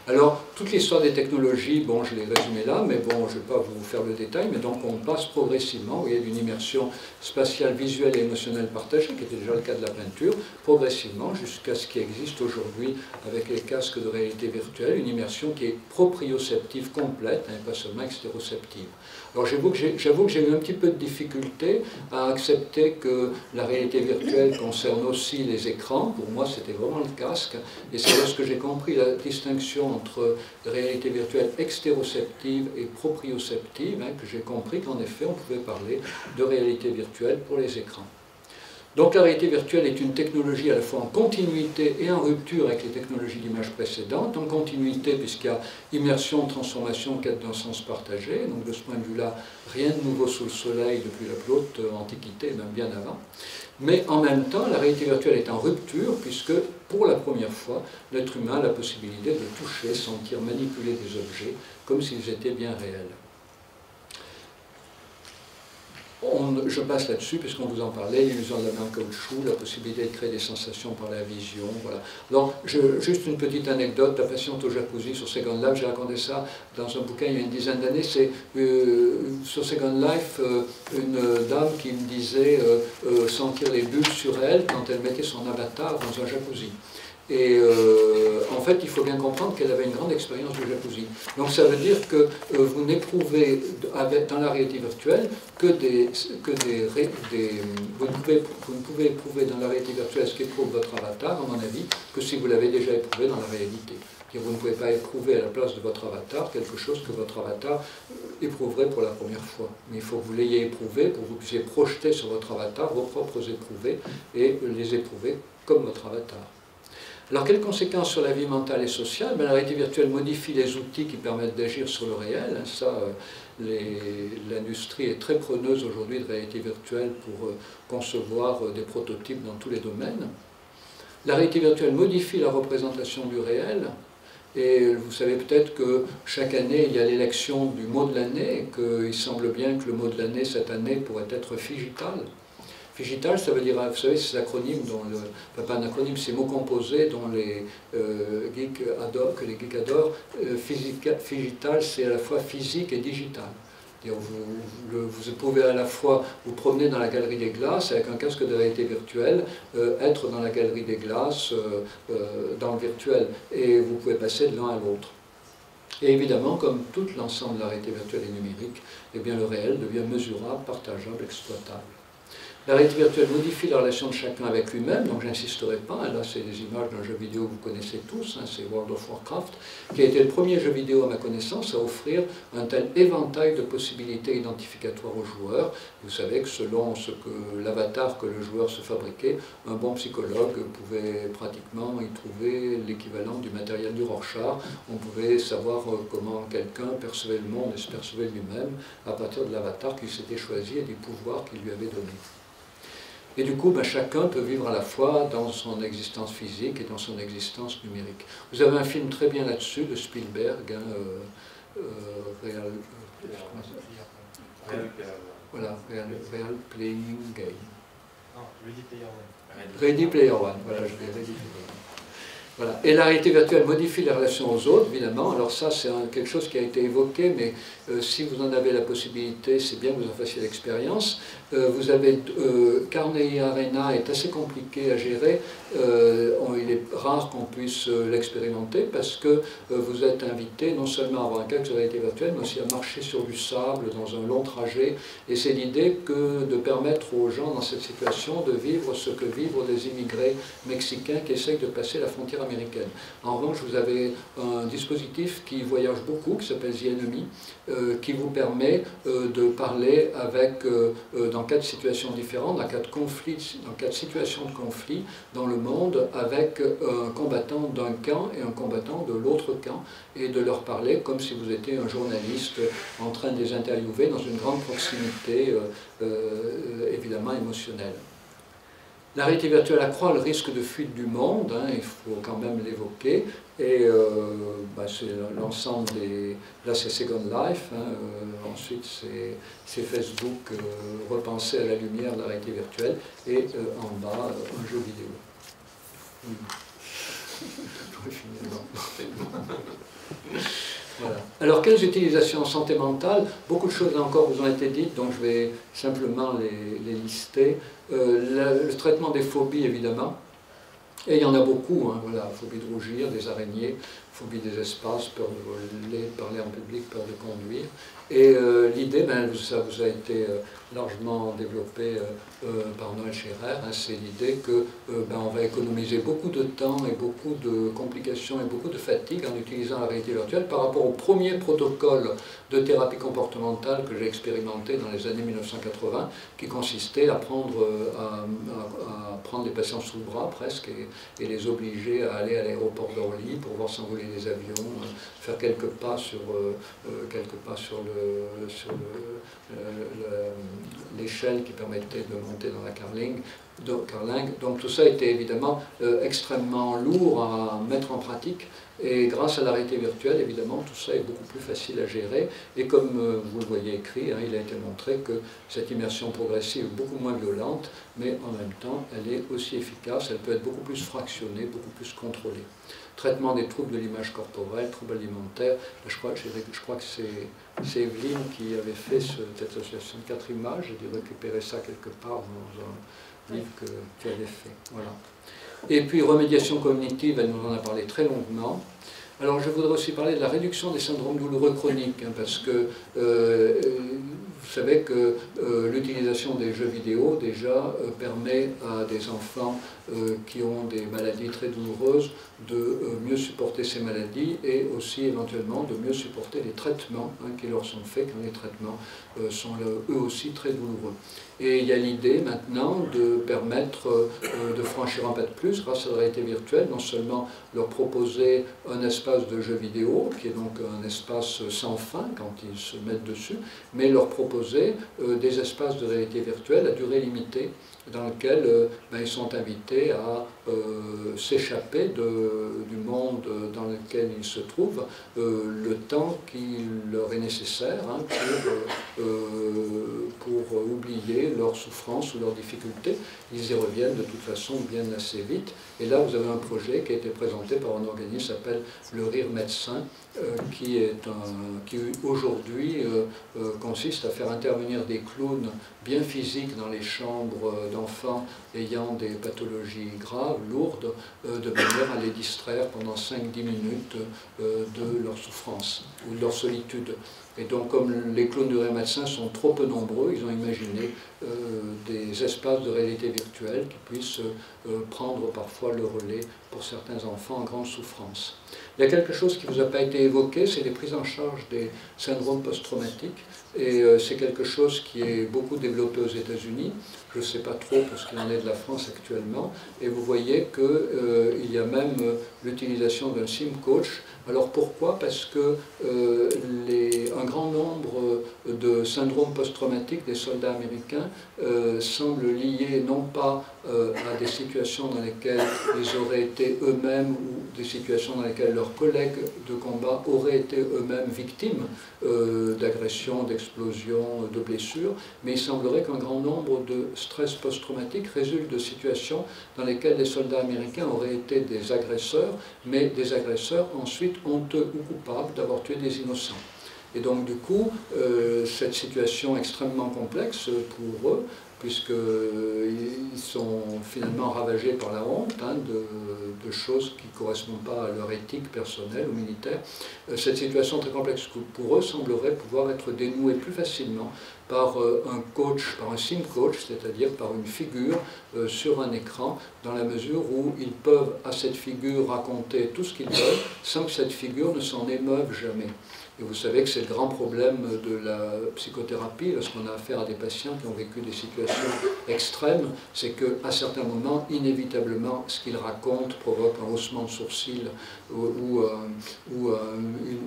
Alors, toute l'histoire des technologies, bon, je l'ai résumé là, mais bon, je ne vais pas vous faire le détail, mais donc on passe progressivement, vous voyez, d'une immersion spatiale, visuelle et émotionnelle partagée, qui était déjà le cas de la peinture, progressivement jusqu'à ce qui existe aujourd'hui avec les casques de réalité virtuelle, une immersion qui est proprioceptive complète, et pas seulement extéroceptive. Alors j'avoue que j'ai eu un petit peu de difficulté à accepter que la réalité virtuelle concerne aussi les écrans. Pour moi, c'était vraiment le casque. Et c'est lorsque j'ai compris la distinction entre réalité virtuelle extéroceptive et proprioceptive que j'ai compris qu'en effet, on pouvait parler de réalité virtuelle pour les écrans. Donc la réalité virtuelle est une technologie à la fois en continuité et en rupture avec les technologies d'image précédentes. En continuité puisqu'il y a immersion, transformation, quête d'un sens partagé. Donc de ce point de vue-là, rien de nouveau sous le soleil depuis la plus haute antiquité, même bien avant. Mais en même temps, la réalité virtuelle est en rupture puisque pour la première fois, l'être humain a la possibilité de toucher, sentir, manipuler des objets comme s'ils étaient bien réels. Je passe là-dessus, puisqu'on vous en parlait, l'illusion de la main en caoutchouc, la possibilité de créer des sensations par la vision, voilà. Donc, juste une petite anecdote, la patiente au jacuzzi sur Second Life, j'ai raconté ça dans un bouquin il y a une dizaine d'années, c'est sur Second Life, une dame qui me disait sentir les bulles sur elle quand elle mettait son avatar dans un jacuzzi. Et en fait, il faut bien comprendre qu'elle avait une grande expérience du jacuzzi. Donc ça veut dire que vous n'éprouvez dans la réalité virtuelle vous ne pouvez éprouver dans la réalité virtuelle ce qu'éprouve votre avatar, à mon avis, que si vous l'avez déjà éprouvé dans la réalité. Vous ne pouvez pas éprouver à la place de votre avatar quelque chose que votre avatar éprouverait pour la première fois. Mais il faut que vous l'ayez éprouvé pour que vous puissiez projeter sur votre avatar vos propres éprouvés et les éprouver comme votre avatar. Alors, quelles conséquences sur la vie mentale et sociale? La réalité virtuelle modifie les outils qui permettent d'agir sur le réel. Ça, l'industrie est très preneuse aujourd'hui de réalité virtuelle pour concevoir des prototypes dans tous les domaines. La réalité virtuelle modifie la représentation du réel. Et vous savez peut-être que chaque année, il y a l'élection du mot de l'année, et qu'il semble bien que le mot de l'année, cette année, pourrait être Figital. Figital, ça veut dire, vous savez, c'est l'acronyme, enfin pas un acronyme, c'est mots composés dont les geeks adorent, que les geeks adorent. Figital, c'est à la fois physique et digital. Vous pouvez à la fois vous promener dans la galerie des glaces avec un casque de réalité virtuelle, être dans la galerie des glaces dans le virtuel, et vous pouvez passer de l'un à l'autre. Et évidemment, comme tout l'ensemble de la réalité virtuelle et numérique, eh bien, le réel devient mesurable, partageable, exploitable. La réalité virtuelle modifie la relation de chacun avec lui-même, donc j'insisterai pas. Là, c'est des images d'un jeu vidéo que vous connaissez tous, c'est World of Warcraft, qui a été le premier jeu vidéo à ma connaissance à offrir un tel éventail de possibilités identificatoires aux joueurs. Vous savez que selon l'avatar que le joueur se fabriquait, un bon psychologue pouvait pratiquement y trouver l'équivalent du matériel du Rorschach. On pouvait savoir comment quelqu'un percevait le monde et se percevait lui-même à partir de l'avatar qu'il s'était choisi et des pouvoirs qu'il lui avait donnés. Et du coup, chacun peut vivre à la fois dans son existence physique et dans son existence numérique. Vous avez un film très bien là-dessus de Spielberg, Real Playing Game. Non, Ready Player One. Ready Player One, voilà, je vais Ready Player One. Voilà. Et la réalité virtuelle modifie les relations aux autres, évidemment. Alors ça, c'est quelque chose qui a été évoqué, mais si vous en avez la possibilité, c'est bien que vous en fassiez l'expérience. Vous avez Carnegie Arena est assez compliqué à gérer. Il est rare qu'on puisse l'expérimenter parce que vous êtes invité non seulement à avoir un casque de réalité virtuelle, mais aussi à marcher sur du sable dans un long trajet. Et c'est l'idée que de permettre aux gens dans cette situation de vivre ce que vivent des immigrés mexicains qui essayent de passer la frontière américaine. En revanche, vous avez un dispositif qui voyage beaucoup, qui s'appelle The Enemy, qui vous permet de parler avec, dans 4 situations différentes, dans 4 situations de conflit dans le monde, avec un combattant d'un camp et un combattant de l'autre camp, et de leur parler comme si vous étiez un journaliste en train de les interviewer dans une grande proximité, évidemment émotionnelle. La réalité virtuelle accroît le risque de fuite du monde, il faut quand même l'évoquer, et c'est l'ensemble des... Là c'est Second Life, ensuite c'est Facebook repensé à la lumière de la réalité virtuelle, et en bas un jeu vidéo. Voilà. Alors, quelles utilisations en santé mentale? Beaucoup de choses là encore vous ont été dites, donc je vais simplement les lister. Le traitement des phobies, évidemment, et il y en a beaucoup, voilà, phobie de rougir, des araignées, phobie des espaces, peur de voler, de parler en public, peur de conduire. Et l'idée, ça vous a été largement développé par Noël Scherrer, c'est l'idée que on va économiser beaucoup de temps et beaucoup de complications et beaucoup de fatigue en utilisant la réalité virtuelle par rapport au premier protocole de thérapie comportementale que j'ai expérimenté dans les années 1980, qui consistait à prendre des patients sous le bras presque et les obliger à aller à l'aéroport d'Orly pour voir s'envoler des avions, faire quelques pas sur l'échelle qui permettait de monter dans la carlingue. Donc tout ça était évidemment extrêmement lourd à mettre en pratique, et grâce à la réalité virtuelle, évidemment, tout ça est beaucoup plus facile à gérer, et comme vous le voyez écrit, il a été montré que cette immersion progressive est beaucoup moins violente, mais en même temps, elle est aussi efficace, elle peut être beaucoup plus fractionnée, beaucoup plus contrôlée. Traitement des troubles de l'image corporelle, troubles alimentaires, je crois que c'est Evelyne qui avait fait cette association de 4 images, j'ai dû récupérer ça quelque part dans un livre que tu avais fait. Voilà. Et puis remédiation cognitive, elle nous en a parlé très longuement. Alors je voudrais aussi parler de la réduction des syndromes douloureux chroniques, parce que vous savez que l'utilisation des jeux vidéo déjà permet à des enfants qui ont des maladies très douloureuses de mieux supporter ces maladies et aussi éventuellement de mieux supporter les traitements qui leur sont faits quand les traitements sont eux aussi très douloureux. Et il y a l'idée maintenant de permettre de franchir un pas de plus grâce à la réalité virtuelle, non seulement leur proposer un espace de jeux vidéo, qui est donc un espace sans fin quand ils se mettent dessus, mais leur proposer des espaces de réalité virtuelle à durée limitée, dans lesquels ils sont invités à s'échapper du monde dans lequel ils se trouvent le temps qui leur est nécessaire pour oublier leurs souffrances ou leurs difficultés. Ils y reviennent de toute façon bien assez vite. Et là, vous avez un projet qui a été présenté par un organisme qui s'appelle le Rire Médecin, qui aujourd'hui consiste à faire intervenir des clowns bien physiques dans les chambres d'enfants ayant des pathologies graves, lourdes, de manière à les distraire pendant 5-10 minutes de leur souffrance ou de leur solitude. Et donc, comme les clowns de Rire Médecin sont trop peu nombreux, ils ont imaginé des espaces de réalité virtuelle qui puissent prendre parfois le relais pour certains enfants en grande souffrance. Il y a quelque chose qui ne vous a pas été évoqué, c'est les prises en charge des syndromes post-traumatiques. Et c'est quelque chose qui est beaucoup développé aux États-Unis. Je ne sais pas trop pour ce qu'il en est de la France actuellement. Et vous voyez qu'il y a même l'utilisation d'un sim coach. Alors pourquoi? Parce que un grand nombre de syndromes post-traumatiques des soldats américains semblent liés non pas à des situations dans lesquelles ils auraient été eux-mêmes ou des situations dans lesquelles leurs collègues de combat auraient été eux-mêmes victimes d'agressions, d'explosions, de blessures, mais il semblerait qu'un grand nombre de stress post-traumatique résulte de situations dans lesquelles les soldats américains auraient été des agresseurs, mais des agresseurs ensuite honteux ou coupables d'avoir tué des innocents. Et donc du coup, cette situation extrêmement complexe pour eux, puisqu'ils sont finalement ravagés par la honte de choses qui ne correspondent pas à leur éthique personnelle ou militaire, cette situation très complexe pour eux semblerait pouvoir être dénouée plus facilement par un coach, par un sim coach, c'est-à-dire par une figure sur un écran, dans la mesure où ils peuvent à cette figure raconter tout ce qu'ils veulent, sans que cette figure ne s'en émeuve jamais. Et vous savez que c'est le grand problème de la psychothérapie, lorsqu'on a affaire à des patients qui ont vécu des situations extrêmes, c'est qu'à certains moments, inévitablement, ce qu'ils racontent provoque un haussement de sourcils ou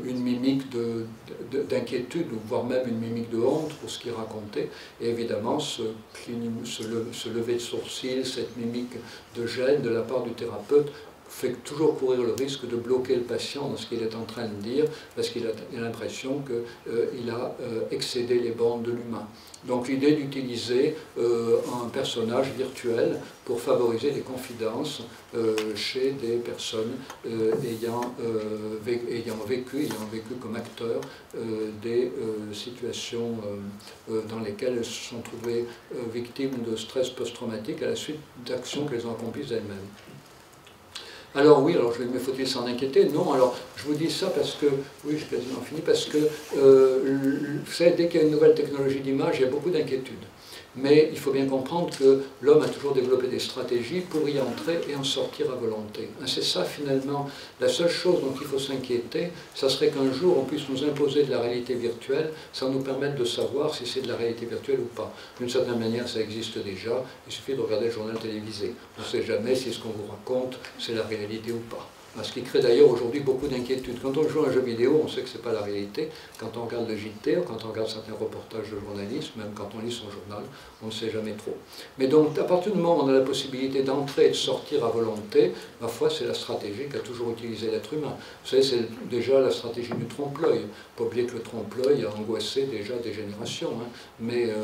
une mimique d'inquiétude, voire même une mimique de honte pour ce qu'ils racontaient. Et évidemment, ce lever de sourcils, cette mimique de gêne de la part du thérapeute, fait toujours courir le risque de bloquer le patient dans ce qu'il est en train de dire, parce qu'il a l'impression qu'il a excédé les bornes de l'humain. Donc l'idée d'utiliser un personnage virtuel pour favoriser les confidences chez des personnes ayant vécu comme acteurs des situations dans lesquelles elles se sont trouvées victimes de stress post-traumatique à la suite d'actions qu'elles ont accomplies elles-mêmes. Alors oui, mais faut-il s'en inquiéter? Non, alors je vous dis ça parce que, oui, j'ai quasiment fini, parce que, vous savez, dès qu'il y a une nouvelle technologie d'image, il y a beaucoup d'inquiétudes. Mais il faut bien comprendre que l'homme a toujours développé des stratégies pour y entrer et en sortir à volonté. C'est ça finalement, la seule chose dont il faut s'inquiéter, ça serait qu'un jour on puisse nous imposer de la réalité virtuelle sans nous permettre de savoir si c'est de la réalité virtuelle ou pas. D'une certaine manière, ça existe déjà, il suffit de regarder le journal télévisé. On ne sait jamais si ce qu'on vous raconte, c'est la réalité ou pas. Ce qui crée d'ailleurs aujourd'hui beaucoup d'inquiétudes. Quand on joue à un jeu vidéo, on sait que ce n'est pas la réalité. Quand on regarde le JT, ou quand on regarde certains reportages de journalistes, même quand on lit son journal, on ne sait jamais trop. Mais donc, à partir du moment où on a la possibilité d'entrer et de sortir à volonté, ma foi, c'est la stratégie qu'a toujours utilisé l'être humain. Vous savez, c'est déjà la stratégie du trompe-l'œil. Pas oublier que le trompe-l'œil a angoissé déjà des générations. Mais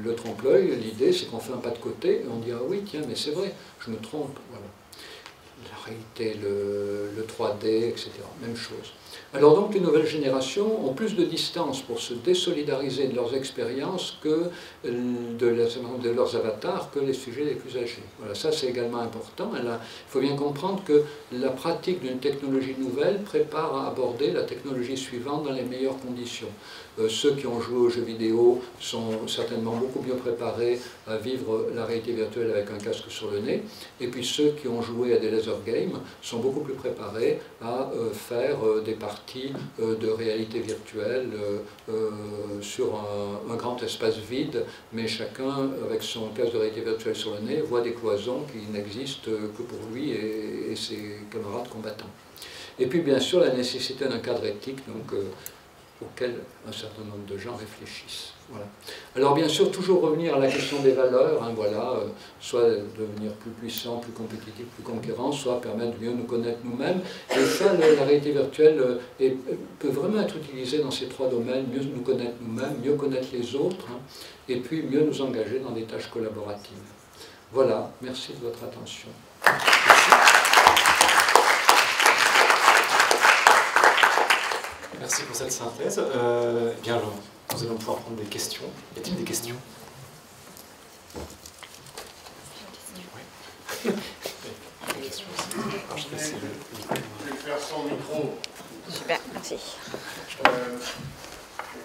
le trompe-l'œil, l'idée, c'est qu'on fait un pas de côté et on dit « Ah oui, tiens, mais c'est vrai, je me trompe. » Voilà. la réalité, le 3D, etc. Même chose. Alors donc les nouvelles générations ont plus de distance pour se désolidariser de leurs expériences que de leurs avatars que les sujets les plus âgés. Voilà, ça c'est également important. Il faut bien comprendre que la pratique d'une technologie nouvelle prépare à aborder la technologie suivante dans les meilleures conditions. Ceux qui ont joué aux jeux vidéo sont certainement beaucoup mieux préparés à vivre la réalité virtuelle avec un casque sur le nez, et puis ceux qui ont joué à des laser games sont beaucoup plus préparés à faire des parties de réalité virtuelle sur un grand espace vide, mais chacun avec son casque de réalité virtuelle sur le nez voit des cloisons qui n'existent que pour lui et ses camarades combattants. Et puis bien sûr la nécessité d'un cadre éthique, donc auquel un certain nombre de gens réfléchissent. Voilà. Alors bien sûr, toujours revenir à la question des valeurs, hein, voilà, soit devenir plus puissant, plus compétitif, plus conquérant, soit permettre de mieux nous connaître nous-mêmes. Et ça, la réalité virtuelle peut vraiment être utilisée dans ces trois domaines, mieux nous connaître nous-mêmes, mieux connaître les autres, hein, et puis mieux nous engager dans des tâches collaboratives. Voilà, merci de votre attention. Merci pour cette synthèse. Bien, nous allons pouvoir prendre des questions. Y a-t-il des questions? Oui. Des questions aussi. Alors, je vais faire sans micro. Super, merci. La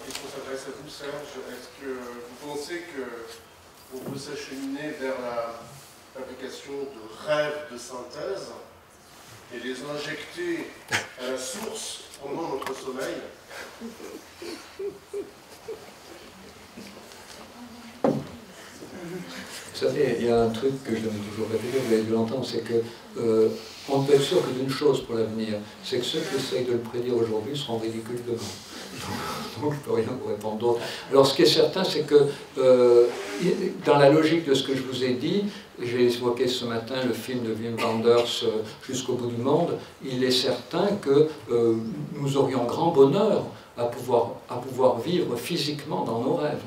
question s'adresse à vous, Serge. Est-ce que vous pensez qu'on peut s'acheminer vers la fabrication de rêves de synthèse et les injecter à la source pendant notre sommeil? Vous savez, il y a un truc que je donne toujours répéter, vous l'avez dû l'entendre, c'est que on peut être sûr que d'une chose pour l'avenir, c'est que ceux qui essayent de le prédire aujourd'hui seront ridicules demain. Donc je ne peux rien vous répondre d'autre. Alors ce qui est certain, c'est que dans la logique de ce que je vous ai dit, j'ai évoqué ce matin le film de Wim Wenders, Jusqu'au bout du monde, il est certain que nous aurions grand bonheur à pouvoir vivre physiquement dans nos rêves.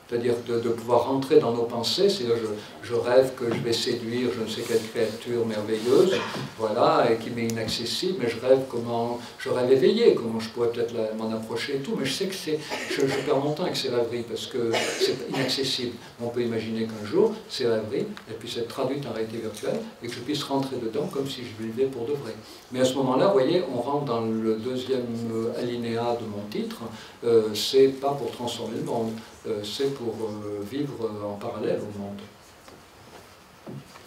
C'est-à-dire de pouvoir rentrer dans nos pensées, c'est-à-dire je rêve que je vais séduire je ne sais quelle créature merveilleuse, voilà, et qui m'est inaccessible, mais je rêve éveillé, comment je pourrais peut-être m'en approcher et tout, mais je sais que je perds mon temps avec ces rêveries, parce que c'est inaccessible. On peut imaginer qu'un jour, ces rêveries, elles puissent être traduites en réalité virtuelle, et que je puisse rentrer dedans comme si je vivais pour de vrai. Mais à ce moment-là, vous voyez, on rentre dans le deuxième alinéa de mon titre, c'est pas pour transformer le monde, c'est pour vivre en parallèle au monde.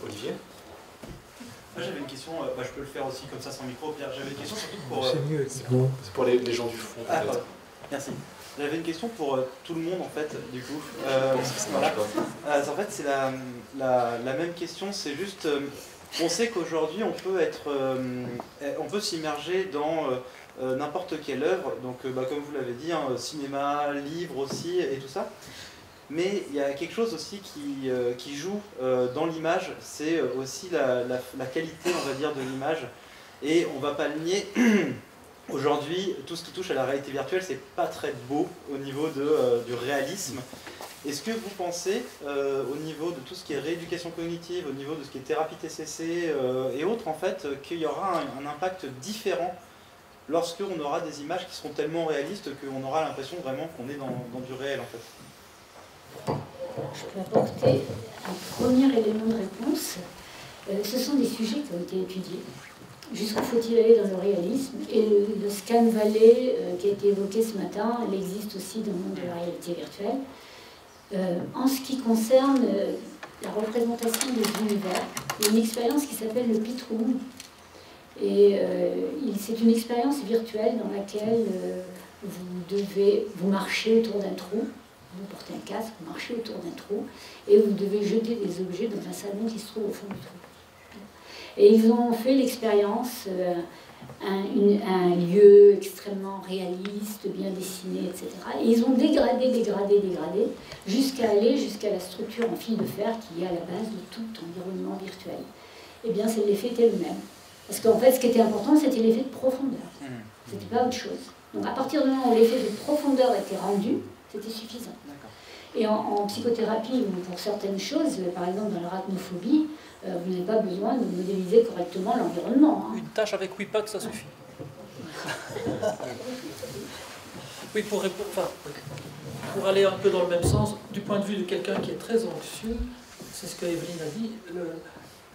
Olivier? J'avais une question, je peux le faire aussi comme ça sans micro, Pierre. J'avais une question surtout pour... C'est mieux, c'est pour les gens du fond. Ah, pardon. Merci. J'avais une question pour tout le monde en fait, du coup. Voilà. En fait, c'est la même question, c'est juste... on sait qu'aujourd'hui, on peut s'immerger dans n'importe quelle œuvre, donc comme vous l'avez dit, hein, cinéma, livre aussi, et tout ça. Mais il y a quelque chose aussi qui joue dans l'image, c'est aussi la qualité, on va dire, de l'image. Et on ne va pas le nier, aujourd'hui, tout ce qui touche à la réalité virtuelle, c'est pas très beau au niveau du réalisme. Est-ce que vous pensez, au niveau de tout ce qui est rééducation cognitive, au niveau de ce qui est thérapie TCC et autres, en fait, qu'il y aura un impact différent lorsqu'on aura des images qui seront tellement réalistes qu'on aura l'impression vraiment qu'on est dans du réel, en fait? Je peux apporter un premier élément de réponse. Ce sont des sujets qui ont été étudiés. Jusqu'où faut-il aller dans le réalisme? Et le scan valley qui a été évoqué ce matin, elle existe aussi dans le monde de la réalité virtuelle. En ce qui concerne la représentation des univers, il y a une expérience qui s'appelle le Pit Room. Et c'est une expérience virtuelle dans laquelle vous marchez autour d'un trou, vous portez un casque, vous marchez autour d'un trou, et vous devez jeter des objets dans un salon qui se trouve au fond du trou. Et ils ont fait l'expérience, un lieu extrêmement réaliste, bien dessiné, etc. Et ils ont dégradé, jusqu'à aller jusqu'à la structure en fil de fer qui est à la base de tout environnement virtuel. Eh bien, l'effet était le même. Parce qu'en fait, ce qui était important, c'était l'effet de profondeur. C'était pas autre chose. Donc à partir du moment où l'effet de profondeur était rendu, c'était suffisant. Et en psychothérapie, pour certaines choses, par exemple dans l'arachnophobie, vous n'avez pas besoin de modéliser correctement l'environnement. Hein. Une tâche avec WIPAC, ça suffit. Oui, pour aller un peu dans le même sens, du point de vue de quelqu'un qui est très anxieux, c'est ce que Evelyne a dit,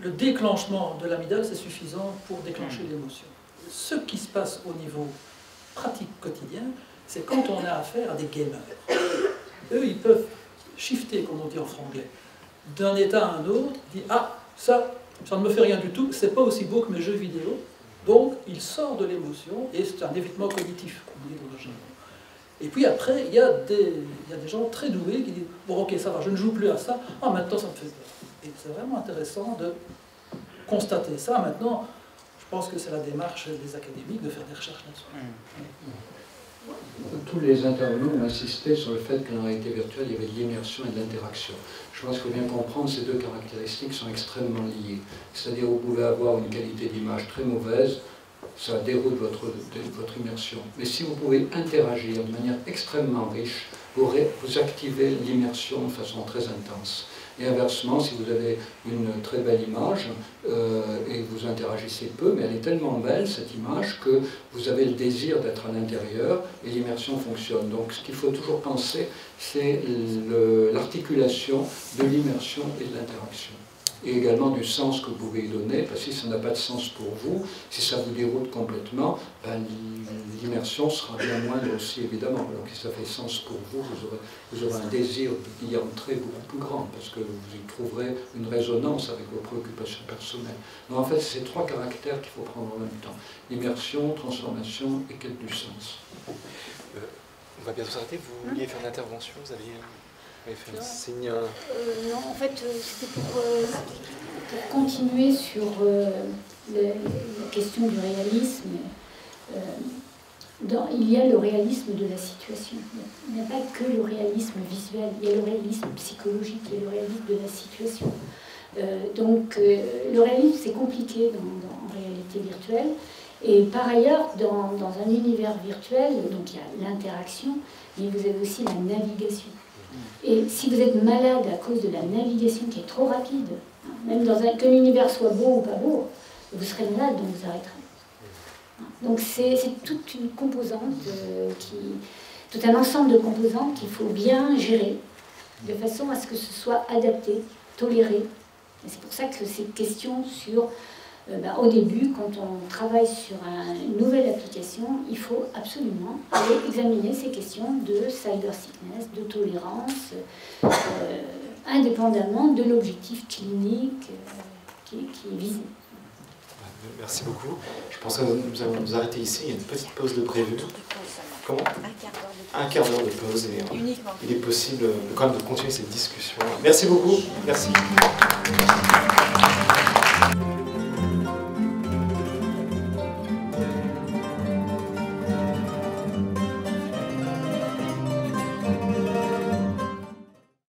le déclenchement de l'amygdale, c'est suffisant pour déclencher l'émotion. Ce qui se passe au niveau pratique quotidien, c'est quand on a affaire à des gamers. Eux, ils peuvent shifter, comme on dit en franglais, d'un état à un autre, ils disent « Ah, ça ne me fait rien du tout, c'est pas aussi beau que mes jeux vidéo ». Donc, il sort de l'émotion, et c'est un évitement cognitif, comme on dit dans le jargon. Et puis après, il y a des gens très doués qui disent « Bon, ok, ça va, je ne joue plus à ça, ah, maintenant ça me fait peur ». Et c'est vraiment intéressant de constater ça. Maintenant, je pense que c'est la démarche des académiques de faire des recherches là-dessus. Tous les intervenants ont insisté sur le fait qu'en réalité virtuelle, il y avait de l'immersion et de l'interaction. Je pense qu'il faut bien comprendre ces deux caractéristiques sont extrêmement liées. C'est-à-dire vous pouvez avoir une qualité d'image très mauvaise, ça déroule votre immersion. Mais si vous pouvez interagir de manière extrêmement riche, vous activez l'immersion de façon très intense. Et inversement, si vous avez une très belle image et vous interagissez peu, mais elle est tellement belle, cette image, que vous avez le désir d'être à l'intérieur et l'immersion fonctionne. Donc ce qu'il faut toujours penser, c'est l'articulation de l'immersion et de l'interaction. Et également du sens que vous pouvez y donner, parce que si ça n'a pas de sens pour vous, si ça vous déroute complètement, ben, l'immersion sera bien moindre aussi, évidemment. Alors que si ça fait sens pour vous, vous aurez un désir d'y entrer beaucoup plus grand, parce que vous y trouverez une résonance avec vos préoccupations personnelles. Donc en fait, c'est ces trois caractères qu'il faut prendre en même temps. Immersion, transformation et quête du sens. On va bientôt s'arrêter. Vous vouliez faire une intervention, vous aviez fait un signe. Non, en fait, c'était pour continuer sur la question du réalisme. Il y a le réalisme de la situation. Il n'y a pas que le réalisme visuel, il y a le réalisme psychologique, il y a le réalisme de la situation. Donc, le réalisme, c'est compliqué en réalité virtuelle. Et par ailleurs, dans un univers virtuel, donc il y a l'interaction, mais vous avez aussi la navigation. Et si vous êtes malade à cause de la navigation qui est trop rapide, même que l'univers soit beau ou pas beau, vous serez malade, donc vous arrêterez. Donc c'est toute une composante, tout un ensemble de composantes qu'il faut bien gérer, de façon à ce que ce soit adapté, toléré. Et c'est pour ça que ces questions sur... au début, quand on travaille sur une nouvelle application, il faut absolument aller examiner ces questions de cybersickness, de tolérance, indépendamment de l'objectif clinique qui est visé. Merci beaucoup. Je pense que nous allons nous arrêter ici. Il y a une petite pause de prévu. Comment ? Un quart d'heure de pause. Et il est possible quand même de continuer cette discussion. Merci beaucoup. Merci.